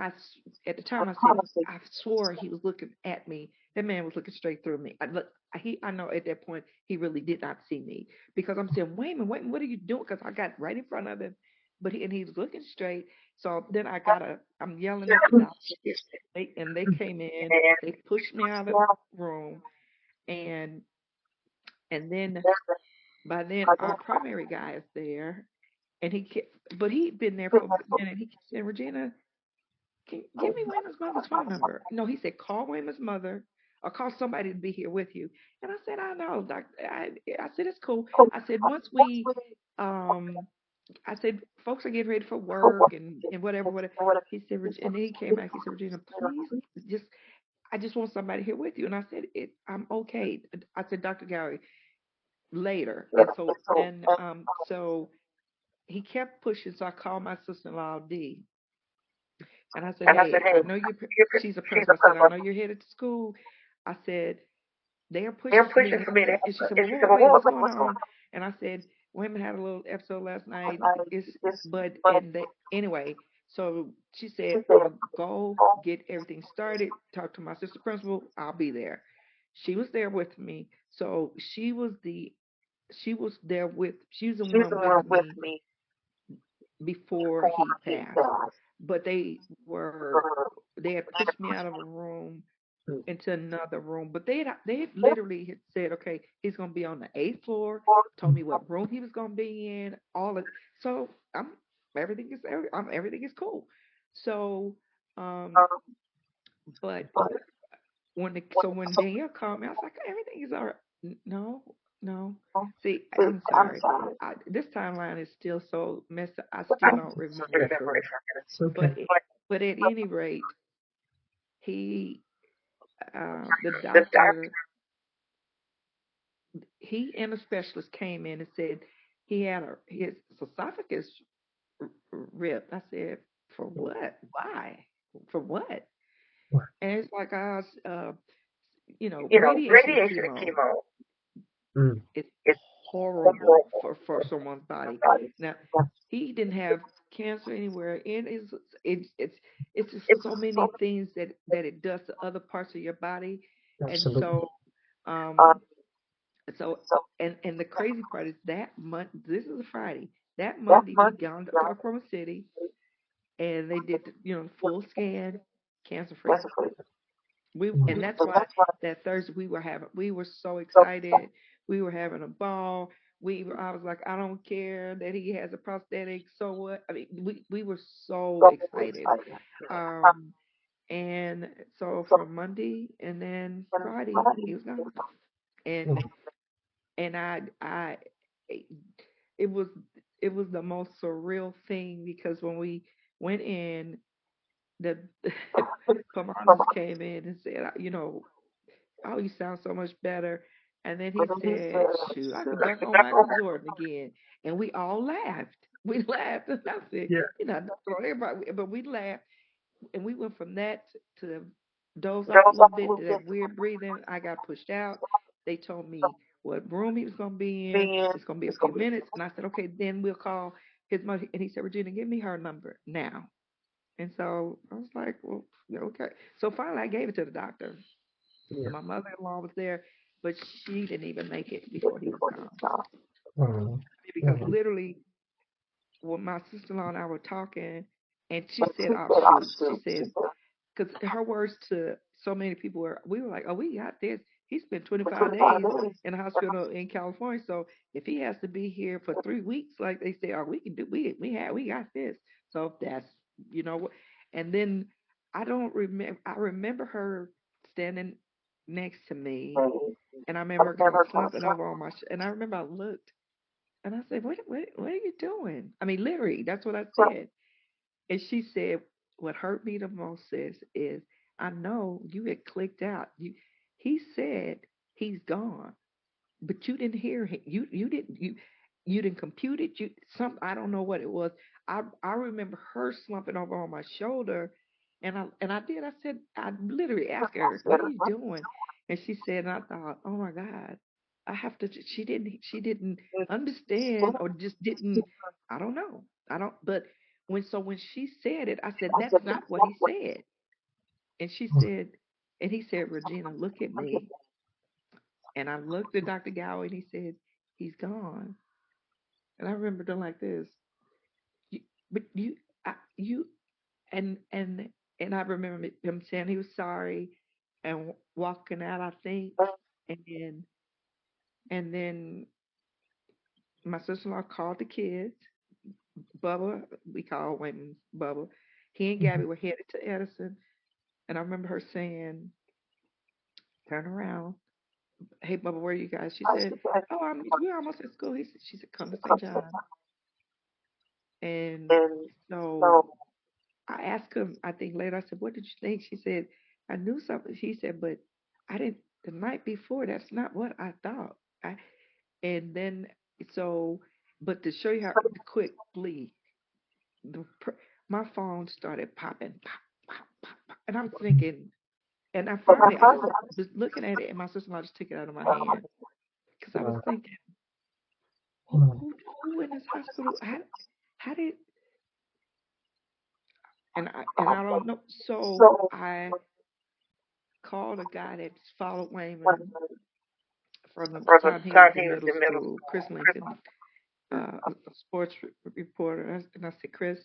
at the time, I said, I swore he was looking at me. That man was looking straight through me. I know at that point he really did not see me because I'm saying, wait a minute, what are you doing? Because I got right in front of him, and he was looking straight. So then I'm yelling at the doctor. They came in, they pushed me out of the room, and then by then our primary guy is there, and but he'd been there for a minute. He kept saying, Regina, give me Wayman's mother's phone number. No, he said, call Wayman's mother or call somebody to be here with you. And I said, I know, doctor. I said, it's cool. I said, um, I said, folks are getting ready for work and whatever. He said, and then he came back. He said, Regina, please just, I just want somebody here with you. And I said, I'm okay. I said, Dr. Gowrie, later. And so he kept pushing. So I called my sister-in-law, DeDe. And I said, hey, I know she's a principal. I said, I know you're headed to school. I said, they are pushing for me to have and she said, well, wait, what's going on? And I said, women had a little episode last night. Anyway, so she said, I'm going to go get everything started, talk to my sister principal. I'll be there. She was there with me. So she was the one with me before he passed. But they had pushed me out of a room mm, into another room. But they had literally had said, okay, he's gonna be on the 8th floor, told mm, me what room he was gonna be in, all of so everything is cool. So but when Danielle called me, I was like, everything is all right. No, no. See, I'm sorry. This timeline is still so messed up. I still don't remember it fully. It's okay. But at any rate, he, the doctor, he and a specialist came in and said he had his esophagus ripped. I said, for what? Why? For what? Right. And it's like radiation and chemo. Mm. It's horrible for someone's body. Now, he didn't have cancer anywhere, and it's just so many things that it does to other parts of your body, and Absolutely. um so and the crazy part is that month. This is a Friday. That Monday, we gone to Oklahoma City, and they did full scan, cancer free. And Mm. that's why that Thursday we were so excited. We were having a ball. I was like, I don't care that he has a prosthetic. So what? I mean, we were so excited. Um, and so from Monday and then Friday, he was gone. And Mm. and it was it was the most surreal thing because when we went in, the pulmonologist came in and said, oh, you sound so much better. And then he said, shoot, I could duck on Michael Jordan again. And we all laughed. We laughed. And I said, Yeah. ducking on everybody. But we laughed. And we went from that to doze off a little bit to that weird breathing. I got pushed out. They told me what room he was going to be in. It's going to be a few minutes. And I said, okay, then we'll call his mother. And he said, Regina, give me her number now. And so I was like, well, yeah, okay. So finally, I gave it to the doctor. Yeah. My mother-in-law was there, but she didn't even make it before he was gone. Mm. Because Mm. literally, when my sister-in-law and I were talking, and she said, "Oh shoot," she said, because her words to so many people we were like, "Oh, we got this." He spent 25 days in the hospital in California, so if he has to be here for 3 weeks, like they say, "Oh, we can do, we got this." So that's what. And then I don't remember. I remember her standing next to me, and I remember her kind of slumping over on and I remember I looked and I said, what are you doing? I mean, literally, that's what I said. And she said, what hurt me the most is I know you had clicked out. He said he's gone, but you didn't hear him. You didn't compute it. I don't know what it was. I remember her slumping over on my shoulder, and I said I literally asked her, "What are you doing?" And she said, and I thought, "Oh my God, I have to." She didn't understand or just didn't. I don't know. I don't. But when she said it, I said, "That's not what he said." And she Mm. said, and he said, "Regina, look at me." And I looked at Dr. Gowie and he said, he's gone. And I remember doing like this. You, but you, and and I remember him saying he was sorry and walking out, I think. And then, and then my sister-in-law called the kids. Bubba, we call Wayman Bubba. He and Gabby Mhm. were headed to Edison. And I remember her saying, turn around. Hey, Bubba, where are you guys? She said, oh, we're almost at school. She said, come to St. John. And so I asked him, I think later, I said, what did you think? She said, I knew something. She said, but I didn't, the night before, that's not what I thought. And then, so, but to show you how quickly, the, my phone started popping, pop, pop, pop, pop. And I'm thinking, and I just was looking at it, and my sister-in-law just took it out of my hand because I was Mm. thinking, who, Mm. who, who in this hospital? How did, and I don't know. So I called a guy that followed Wayman from the time he was in middle school, Chris Lincoln, a sports reporter. And I said, Chris,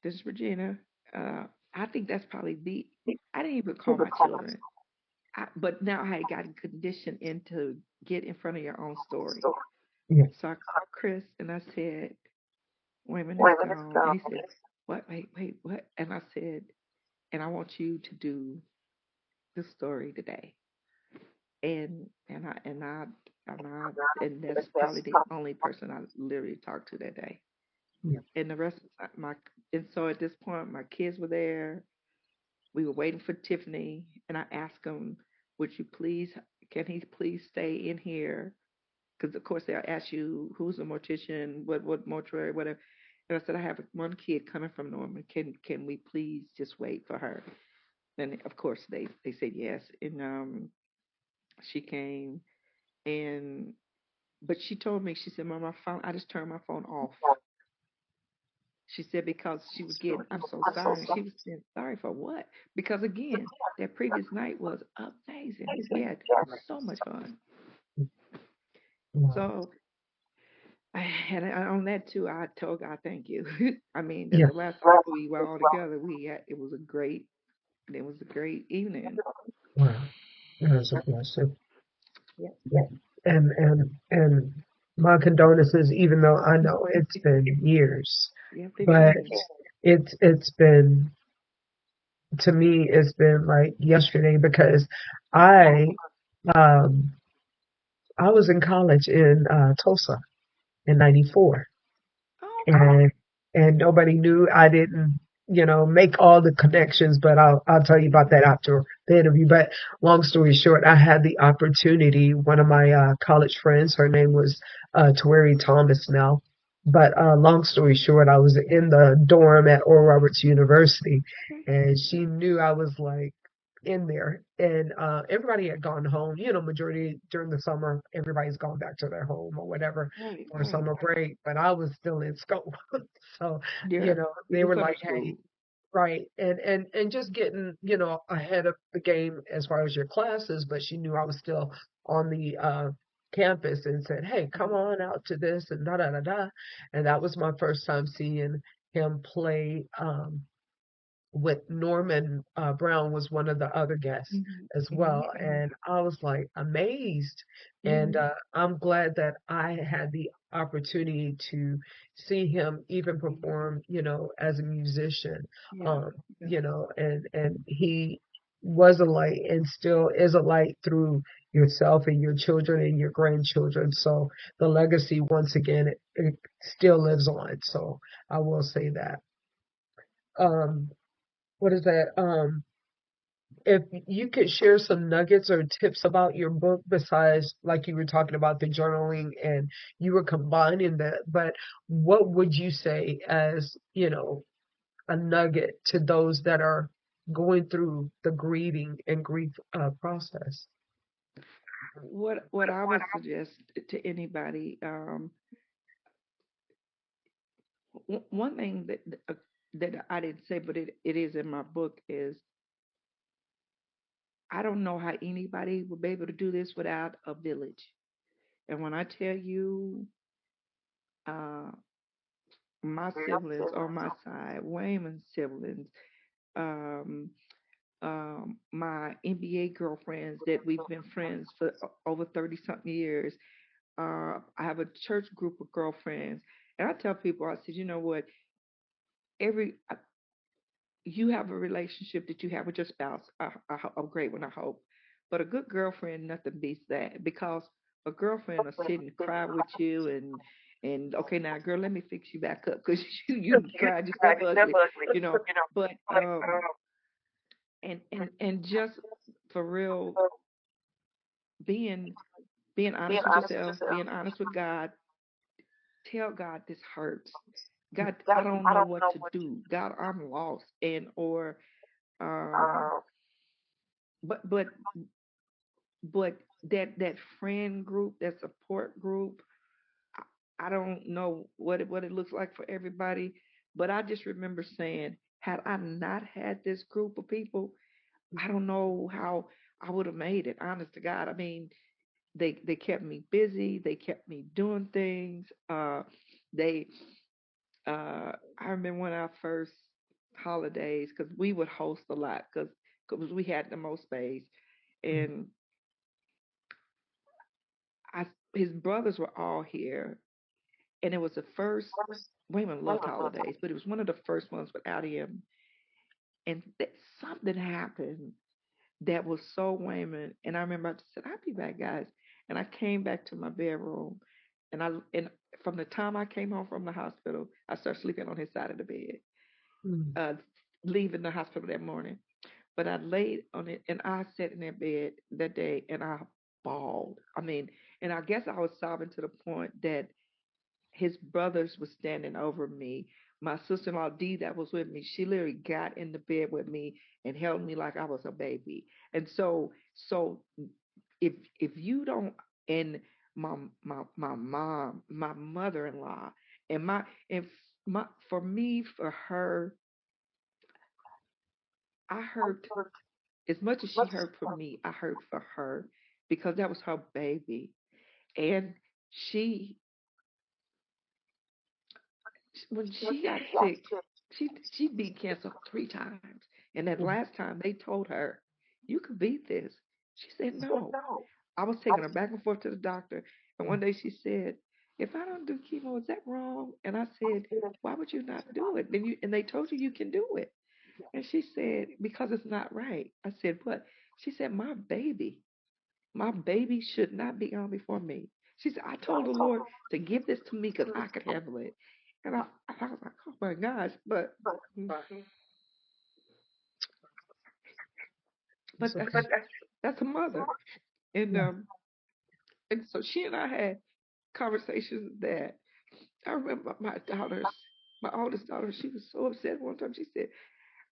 this is Regina. Uh, I think that's probably I didn't even call my children. But now I had gotten conditioned into get in front of your own story. Yeah. So I called Chris and I said, Wayman is gone. And he said, what? Wait, what? And I said, and I want you to do this story today, and and I and I and I and that's probably the only person I literally talked to that day. Yeah. And the rest of my and so at this point, my kids were there. We were waiting for Tiffany, and I asked him, "Would you please? Can he please stay in here?" Because of course they'll ask you who's a mortician, what mortuary, whatever. And I said, I have one kid coming from Norman. Can we please just wait for her? And of course they said yes. And she came, and but she told me, she said, "Mom, my phone, I just turned my phone off." She said because she was getting, "I'm so sorry." And she was saying, "Sorry for what?" Because again, that previous night was amazing. We had so much fun. Wow. So and on that too, I told God, "Thank you." I mean, Yeah. the last time we were all together, it was a great evening. Wow. That is a blessing. Yep. Yeah. And my condolences, even though I know it's been years, Yeah, but 15 years. it's been, to me, it's been like yesterday because I um I was in college in Tulsa in '94, Oh, okay. and nobody knew. I didn't, make all the connections, but I'll tell you about that after the interview. But long story short, I had the opportunity. One of my college friends, her name was Taweri Thomas now. But long story short, I was in the dorm at Oral Roberts University, Okay. and she knew I was like in there, and everybody had gone home. Majority during the summer, everybody's gone back to their home or whatever Right, for right. summer break, but I was still in school. So, Yeah. You they do were summer like, "Hey," school. right, and just getting, ahead of the game as far as your classes, but she knew I was still on the campus and said, "Hey, come Mhm. on out to this," and da da da da. And that was my first time seeing him play with Norman Brown was one of the other guests Mhm. as Mhm. well. Mhm. And I was like amazed. And Mhm. I'm glad that I had the opportunity to see him even perform, as a musician. Yeah. Um, Yeah. and he was a light and still is a light through yourself and your children and your grandchildren. So the legacy, once again, it still lives on. So I will say that. Um, what is that? If you could share some nuggets or tips about your book, besides, like you were talking about the journaling and you were combining that, but what would you say as, a nugget to those that are going through the grieving and grief process? What I would suggest to anybody, one thing that I didn't say, but it is in my book, is I don't know how anybody would be able to do this without a village. And when I tell you, uh, my siblings on my side, Wayman's siblings, um, my NBA girlfriends that we've been friends for over 30 something years. I have a church group of girlfriends. And I tell people, I said, you know what? Every You have a relationship that you have with your spouse, a great one, I hope. But a good girlfriend, nothing beats that, because a girlfriend will sit and cry with you, and okay, now girl, let me fix you back up because you cried yourself ugly, you know. But and just for real, being being honest with yourself, being honest with God. Tell God this hurts. God, I don't know what to do. God, I'm lost, and or um, but but that friend group, that support group, I don't know what it looks like for everybody, but I just remember saying, had I not had this group of people, I don't know how I would have made it. Honest to God, I mean, they kept me busy, they kept me doing things. They I remember one of our first holidays, because we would host a lot because we had the most space, and I his brothers were all here, and it was the first. Wayman loved holidays, but it was one of the first ones without him, and something happened. that was so Wayman. And I remember I just said, "I'll be back, guys." And I came back to my bedroom, and from the time I came home from the hospital, I started sleeping on his side of the bed. Mm. Uh, Leaving the hospital that morning, but I laid on it and I sat in that bed that day and I bawled. I mean, and I guess I was sobbing to the point that his brothers were standing over me. My sister-in-law Dee, that was with me, she literally got in the bed with me and held me like I was a baby. And so if you don't, and my mom, my mother-in-law, and my and my for me, for her, I hurt as much as she hurt for me. I hurt for her because that was her baby, and she when she got sick, she beat cancer 3 times. And that last time they told her, "You could beat this." She said no. I was taking her back and forth to the doctor, and one day she said, "If I don't do chemo, is that wrong?" And I said, "Why would you not do it? Then you and they told you you can do it." And she said, "Because it's not right." I said, "What?" She said, my baby should not be on before me." She said, "I told the Lord to give this to me because I could handle it." And I was like, "Oh my gosh!" It's But okay. that's a mother, and Yeah. um, and so she and I had conversations that I remember my oldest daughter, she was so upset one time. She said,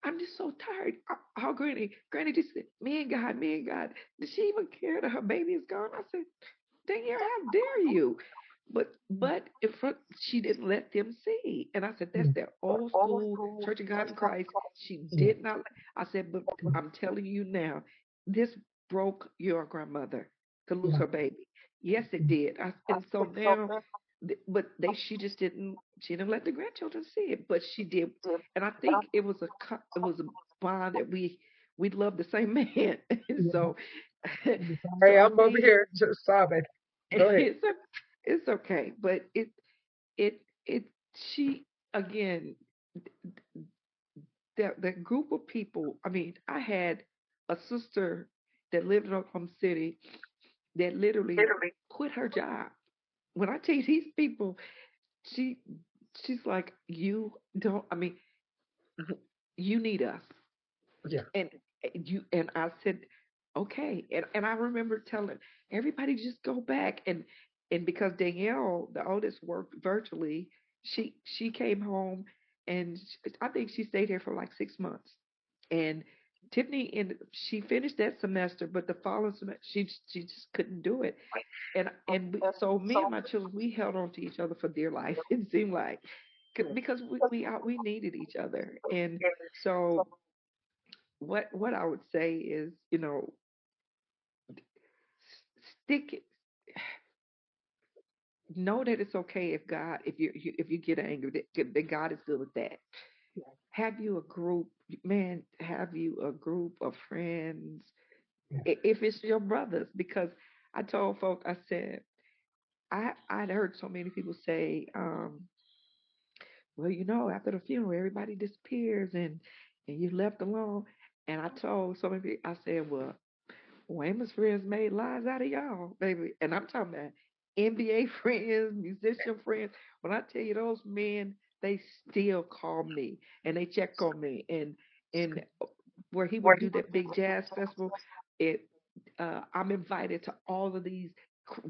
"I'm just so tired." How Granny just said, me and God." Did she even care that her baby is gone? I said, "Danielle, how dare you?" But in front, she didn't let them see. And I said, "That's Mm. their old school Church of God in Christ." She Yeah. did not. I said, "But Mm. I'm telling you now, this broke your grandmother to lose Yeah. her baby." Yes, it Mm. did. And so now, but she just didn't. She didn't let the grandchildren see it, but she did. And I think it was a bond that we loved the same man. And Yeah. so, I'm so sorry, I I'm over think here just sobbing. Go ahead. it's it's okay, but it she again, that group of people. I mean, I had a sister that lived in Oklahoma City that literally quit her job. When I tell you these people, she she's like, "You don't. I mean, you need us." Yeah. And you and I said, "Okay." And I remember telling everybody, "Just go back." And because Danielle, the oldest, worked virtually, she came home, and I think she stayed here for like 6 months. And Tiffany, and she finished that semester, but the following semester she just couldn't do it. So me and my children, we held on to each other for dear life. It seemed like, because we needed each other. And so what I would say is, stick it. Know that it's okay if you get angry, that God is good with that. Have you a group, man? Have you a group of friends? Yeah. If it's your brothers, because I told folk, I said, I'd heard so many people say, "Well, after the funeral, everybody disappears and you left alone." And I told so many people, I said, "Well, Wayman's friends made lives out of y'all, baby." And I'm talking about NBA friends, musician friends. When I tell you, those men, they still call me and they check on me. And where he would do that big jazz festival, it I'm invited to all of these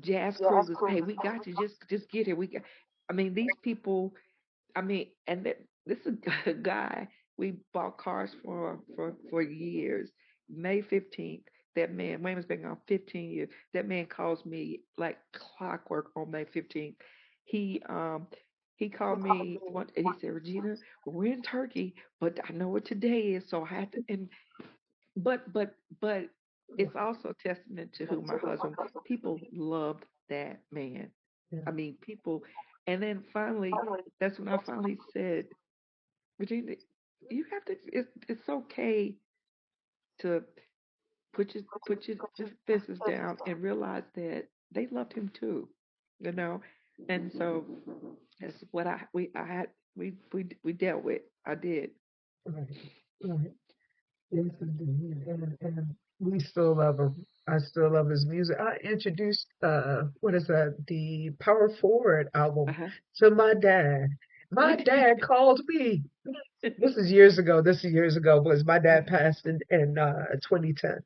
jazz cruises. "Hey, we got you. Just get here. We got." I mean, these people. I mean, and this is a guy we bought cars for years. May 15th, that man, Wayman's been gone 15 years. That man calls me like clockwork on May 15th. He called me once and he said, "Regina, we're in Turkey, but I know what today is, so I had to." And but it's also a testament to who my husband. People loved that man. Yeah. I mean, people. And then finally, that's when I finally said, "Regina, you have to. It's okay to put your defenses down and realize that they loved him too, you know." And so that's what I had we dealt with. I did. Right. Right. Yes, indeed. And We still love him. I still love his music. I introduced what is that? The Power Forward album Uh-huh. to my dad. My dad called me. This is years ago. This is years ago because my dad passed in 2010.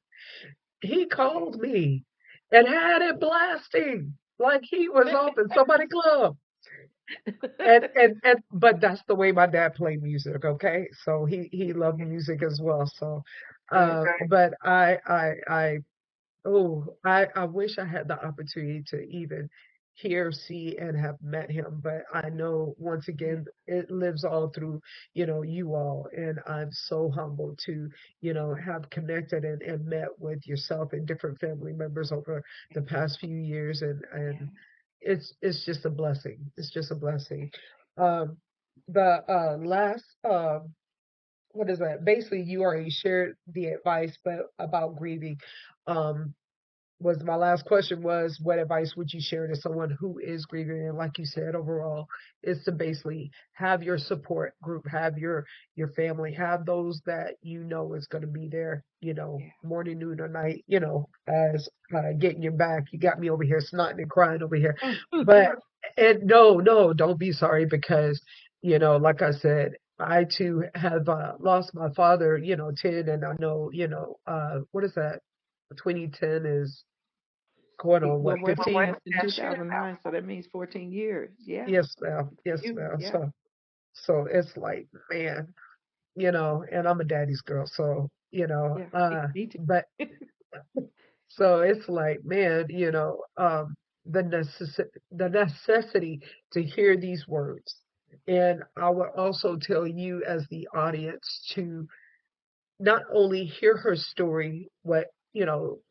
He called me and had it blasting like he was off in somebody's club. And but that's the way my dad played music, okay? So he loved music as well. So Right. but I oh, I wish I had the opportunity to even hear, see, and have met him, but I know once Yeah. again it lives all through, you all, and I'm so humbled to, have connected and met with yourself and different family members over the past few years, and Yeah. it's just a blessing. It's just a blessing. Um, the last what is that? Basically, you already shared the advice, but about grieving. Um, was my last question was what advice would you share to someone who is grieving? And like you said, overall, is to basically have your support group, have your family, have those that you know is going to be there, Yeah. morning, noon, or night, as getting your back. You got me over here snotting and crying over here, but and no, no, don't be sorry because like I said. I too have lost my father, 10, and I know, what is that? 2010 is going on Well, what, we're 15 seeing us in years? 2009, so that means 14 years. Yeah. Yes, ma'am. Yes, You. ma'am. Yeah. So it's like, man, and I'm a daddy's girl, so, Yeah. Me too. but so it's like, man, the necessity to hear these words. And I would also tell you as the audience to not only hear her story, what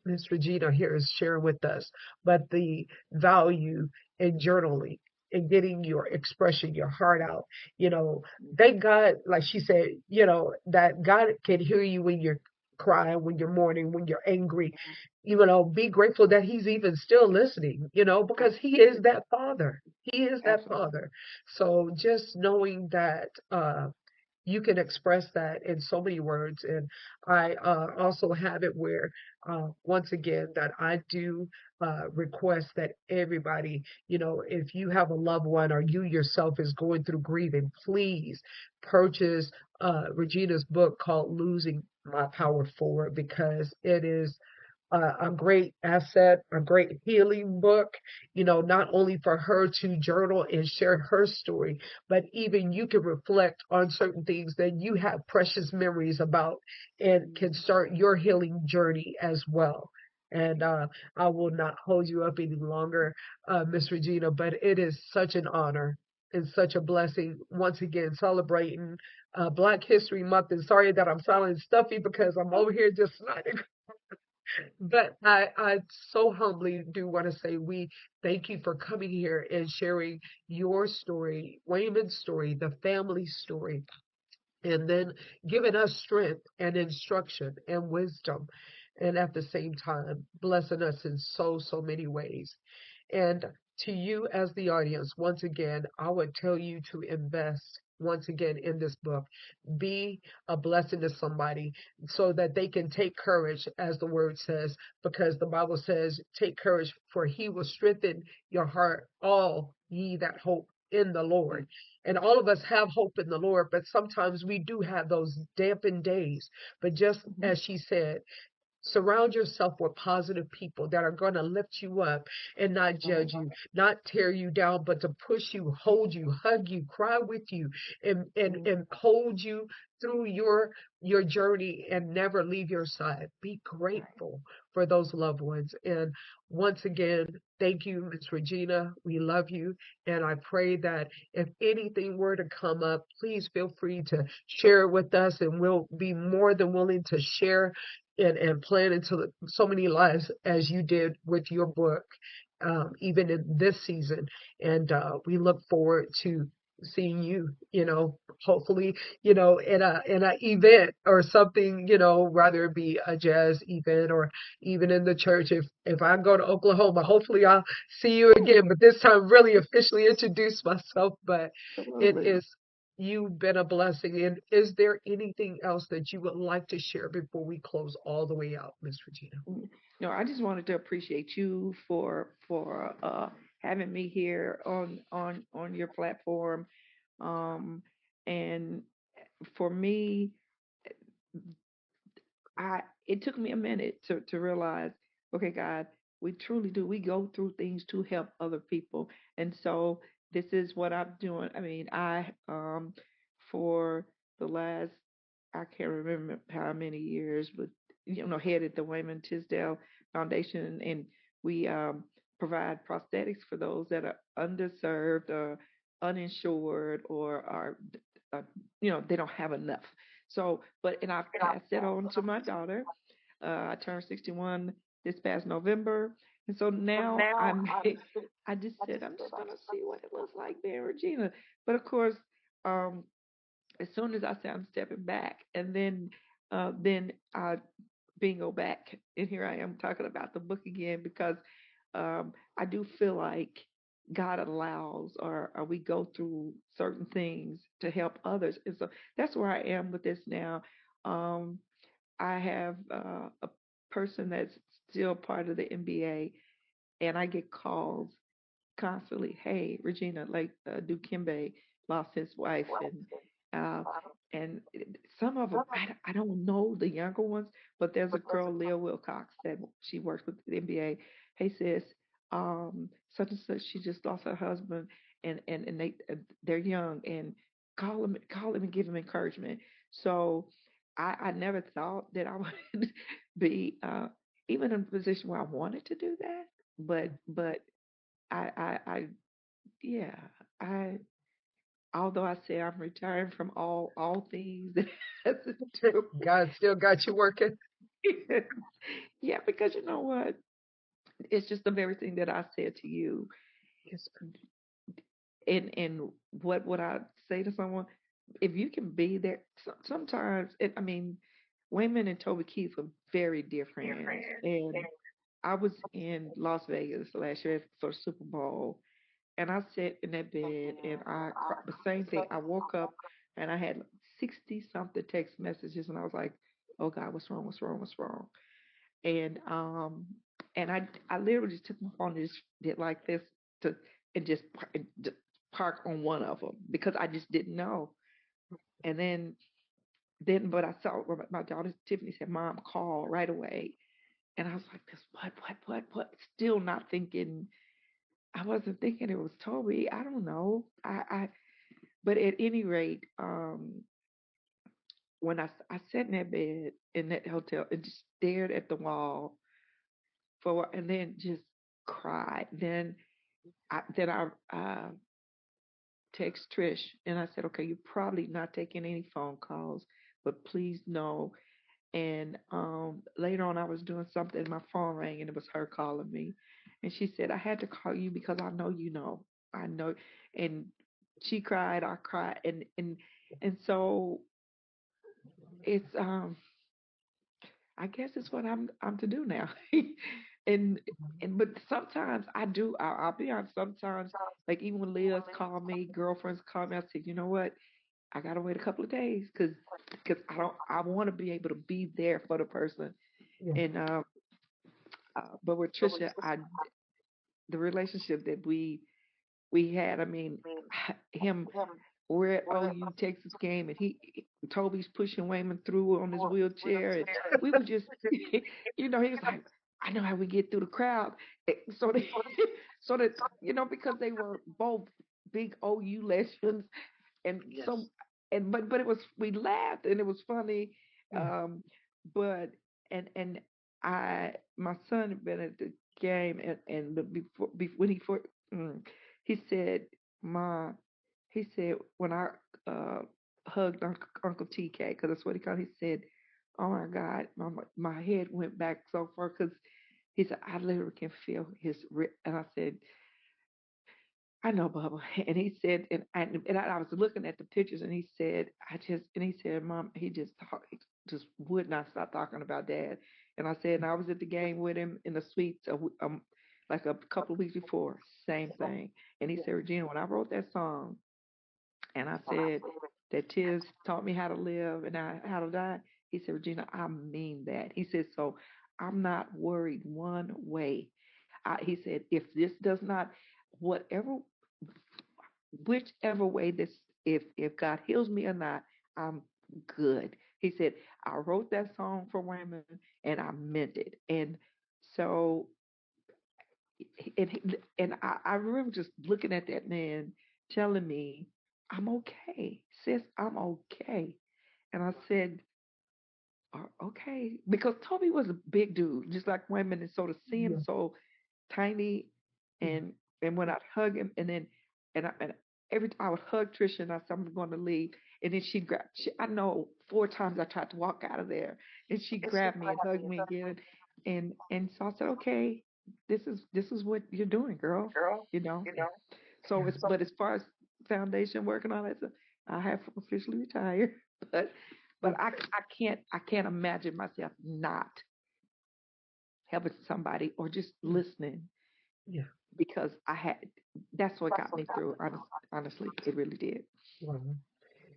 Miss Regina here is sharing with us, but the value in journaling and getting your expression, your heart out. Thank God, like she said, that God can hear you when you're crying, when you're mourning, when you're angry. Be grateful that He's even still listening. Because He is that Father. He is that Absolutely. Father. So just knowing that. You can express that in so many words. And I also have it where, once again, that I do request that everybody, if you have a loved one or you yourself is going through grieving, please purchase Regina's book called Losing My Power Forward because it is a great asset, a great healing book, not only for her to journal and share her story, but even you can reflect on certain things that you have precious memories about and can start your healing journey as well. And I will not hold you up any longer, Miss Regina, but it is such an honor and such a blessing once again celebrating Black History Month. And sorry that I'm sounding stuffy because I'm over here just smiling. But I so humbly do want to say we thank you for coming here and sharing your story, Wayman's story, the family story, and then giving us strength and instruction and wisdom, and at the same time blessing us in so many ways. And to you as the audience, once again, I would tell you to invest once again in this book. Be a blessing to somebody so that they can take courage, as the word says, because the Bible says, take courage, for he will strengthen your heart, all ye that hope in the Yeah. Lord. And all of us have hope in the Lord, but sometimes we do have those dampened days. But just Mhm. as she said, surround yourself with positive people that are going to lift you up and not Right. judge you, not tear you down, but to push you, hold you, hug you, cry with you, and and, Mhm. and hold you through your journey and never leave your side. Be Right. grateful for those loved ones. And once again, thank you, Miss Regina. We love you. And I pray that if anything were to come up, please feel free to share it with us, and we'll be more than willing to share and plan into so many lives as you did with your book, even in this season. And we look forward to seeing you, hopefully, in a event or something, rather it be a jazz event or even in the church. If I go to Oklahoma, hopefully I'll see you Oh, again, but this time really officially introduce myself. But it absolutely. is you've been a blessing. And is there anything else that you would like to share before we close all the way out, Miss Regina? No, I just wanted to appreciate you for having me here on your platform. Um, and for me, I it took me a minute to realize, okay, God, we truly do. We go through things to help other people, and so this is what I'm doing. I mean, I for the last, I can't remember how many years, but headed the Wayman Tisdale Foundation, and we provide prosthetics for those that are underserved or uninsured or are uh, they don't have enough. So, and I've passed that on to my daughter. I turned 61 this past November, and so now I just said I'm just gonna see what it looks like being Regina. But of course, um, as soon as I said I'm stepping back, and then I bingo back, and here I am talking about the book again because I do feel like God allows or we go through certain things to help others, and so that's where I am with this now. Um, I have a person that's still part of the NBA, and I get calls constantly, hey, Regina, like Dukembe lost his wife, uh, some of them, I don't know the younger ones, but there's a girl, Leah Wilcox, that she works with the NBA. Hey, sis, such and such, she just lost her husband, and they're young, and call him and give him encouragement. So I never thought that I would be even in a position where I wanted to do that, but I yeah, I although I say I'm retiring from all things that has to do God still got you working. with yeah, because you know what? It's just the very thing that I said to you. Yes, And what would I say to someone? If you can be there, sometimes I mean, Wayman and Toby Keith are very dear friends, and I was in Las Vegas last year for the Super Bowl, and I sat in that bed and I cried. The same thing. I woke up and I had 60 something text messages, and I was like, "Oh God, what's wrong? What's wrong? What's wrong?" And I literally just took my phone and just did like this to and just park on one of them because I just didn't know. And then but I saw my daughter Tiffany said, "Mom, call right away." And I was like, "This what?" Still not thinking. I wasn't thinking it was Toby. I don't know. But at any rate, when I sat in that bed in that hotel and just stared at the wall and then just cried. Then I text Trish and I said, okay, you're probably not taking any phone calls, but please know. And later on, I was doing something, my phone rang, and it was her calling me, and she said, I had to call you because I know you know, I know, and she cried, I cried, and so it's I guess it's what I'm to do now. and but sometimes I do. I'll be honest. Sometimes, like even when Leah's call me, girlfriends call me, I say, you know what? I gotta wait a couple of days because I want to be able to be there for the person. yeah, And but with Trisha, the relationship that we had. I mean, him. We're at OU Texas game, and Toby's pushing Wayman through on his wheelchair, and we were just, he was like, I know how we get through the crowd, so they, so that because they were both big OU legends, and so, and but it was we laughed and it was funny, yeah, um, but and my son had been at the game, and when he said, "Ma," he said when I uh, hugged Uncle TK, because that's what he called. He said, "Oh my God, my head went back so far," because he said I literally can feel his and I said, "I know, Bubba." And he said, and I was looking at the pictures, and he said, and he said, Mom, just would not stop talking about Dad. And I said, and I was at the game with him in the suites, like a couple of weeks before, same thing. And he said, Regina, when I wrote that song, and I said, that Tiz taught me how to live and how to die. He said, Regina, I mean that. He said, so I'm not worried one way. He said, if this does not, whatever, whichever way this, if God heals me or not, I'm good. He said, I wrote that song for Wayman and I meant it. And so, and I remember just looking at that man telling me, I'm okay, sis, I'm okay. And I said, okay, because Toby was a big dude, just like Wayman. And so to see him Yeah. so tiny, Yeah. and when I'd hug him, and every time I would hug Trisha, and I said I'm going to leave, and then she grabbed. I know 4 times I tried to walk out of there, and she grabbed me and hugged me again, and so I said, okay, this is what you're doing, girl, you know. So Yeah. it's but as far as foundation work and all that stuff, I have officially retired, but Yeah. I can't imagine myself not helping somebody or just listening Yeah. because I had that's what got me through. Honestly, it really did. Wow.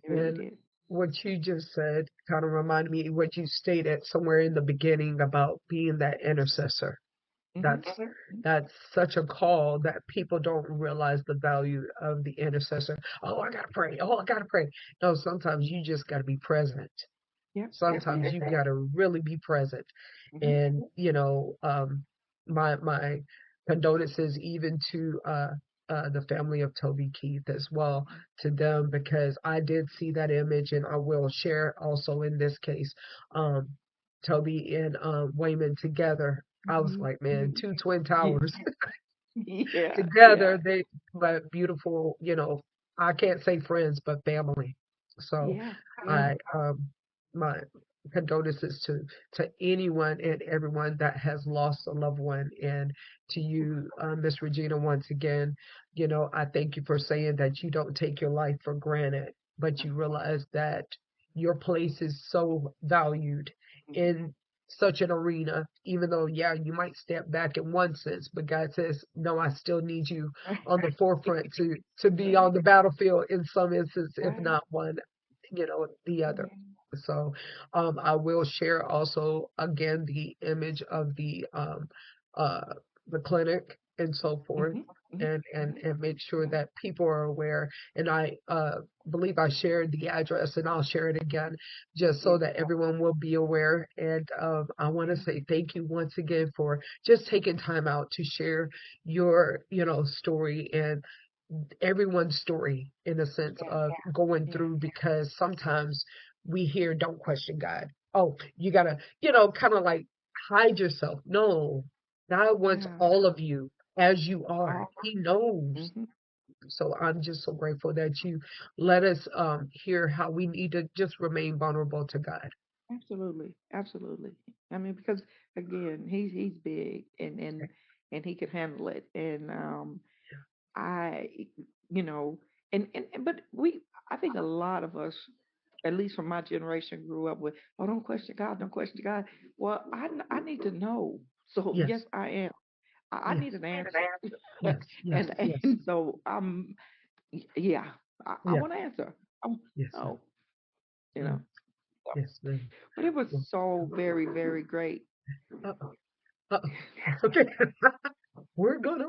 It really And did. what you just said kind of reminded me what you stated somewhere in the beginning about being that intercessor. Hmm. That's that's such a call that people don't realize the value of the intercessor. Oh, I gotta pray. Oh, I gotta pray. No, sometimes you just gotta be present. Yep. Yep. Sometimes you got to really be present. Hmm. And my condolences even to the family of Toby Keith as well, to them, because I did see that image, and I will share also in this case, um Toby and Wayman together. I was Hmm. like, man, two twin Yeah. towers Yeah. Yeah. together. They, but beautiful, I can't say friends, but family. So Yeah. Yeah. I my condolences to anyone and everyone that has lost a loved one, and to you, Miss Regina, once again, I thank you for saying that you don't take your life for granted, but you realize that your place is so valued Hmm. in such an arena, even though, yeah, you might step back in one sense, but God says, no, I still need you on the forefront to be Right. on the battlefield in some instance, if Right. not one, the other. Yeah. So I will share also again the image of uh, the clinic and so forth, Hmm. Hmm. and make sure that people are aware. And I believe I shared the address, and I'll share it again just Yeah. so that everyone will be aware. And I want to Yeah. say thank you once again for just taking time out to share your, story, and everyone's story in a sense Yeah. of going Yeah. through, because sometimes we hear, don't question God. Oh, you gotta, kind of like hide yourself. No, God wants Yeah. all of you as you are. All. He knows. Hmm. So I'm just so grateful that you let us hear how we need to just remain vulnerable to God. Absolutely, absolutely. I mean, because again, he's big and he can handle it. And I, you know, and but I think a lot of us, at least from my generation, grew up with, oh, don't question God, don't question God. Well, I need to know. So yes, Yes, I am. I yes, need an answer. yes, yes, and yes, and so yeah, I yes, want to answer. I want yes, to know, you ma'am. know. So, Yes, ma'am. but it was Well, so very, very great. uh-oh, uh-oh. Okay. We're gonna.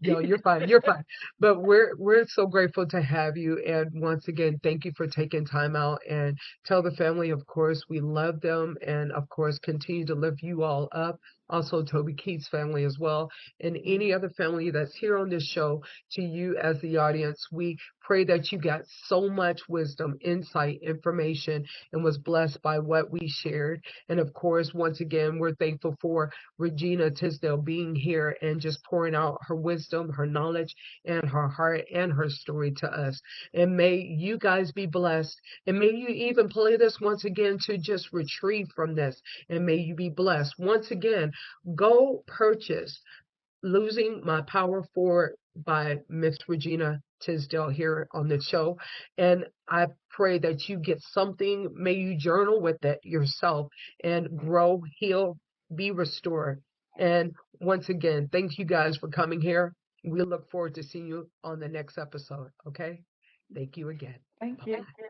No, you're fine. You're fine. But we're so grateful to have you. And once again, thank you for taking time out, and tell the family, of course, we love them, and of course, continue to lift you all up. Also, Toby Keith's family as well, and any Mhm. other family that's here on this show. To you as the audience, we pray that you got so much wisdom, insight, information, and was blessed by what we shared. And of course, once again, we're thankful for Regina Tisdale being here and just pouring out her wisdom, her knowledge, and her heart and her story to us. And may you guys be blessed. And may you even play this once again to just retrieve from this. And may you be blessed. Once again, go purchase Losing My Power Forward by Miss Regina Tisdale here on the show. And I pray that you get something. May you journal with it yourself and grow, heal, be restored. And once again, thank you guys for coming here. We look forward to seeing you on the next episode. Okay? Thank you again. Thank Bye you. bye.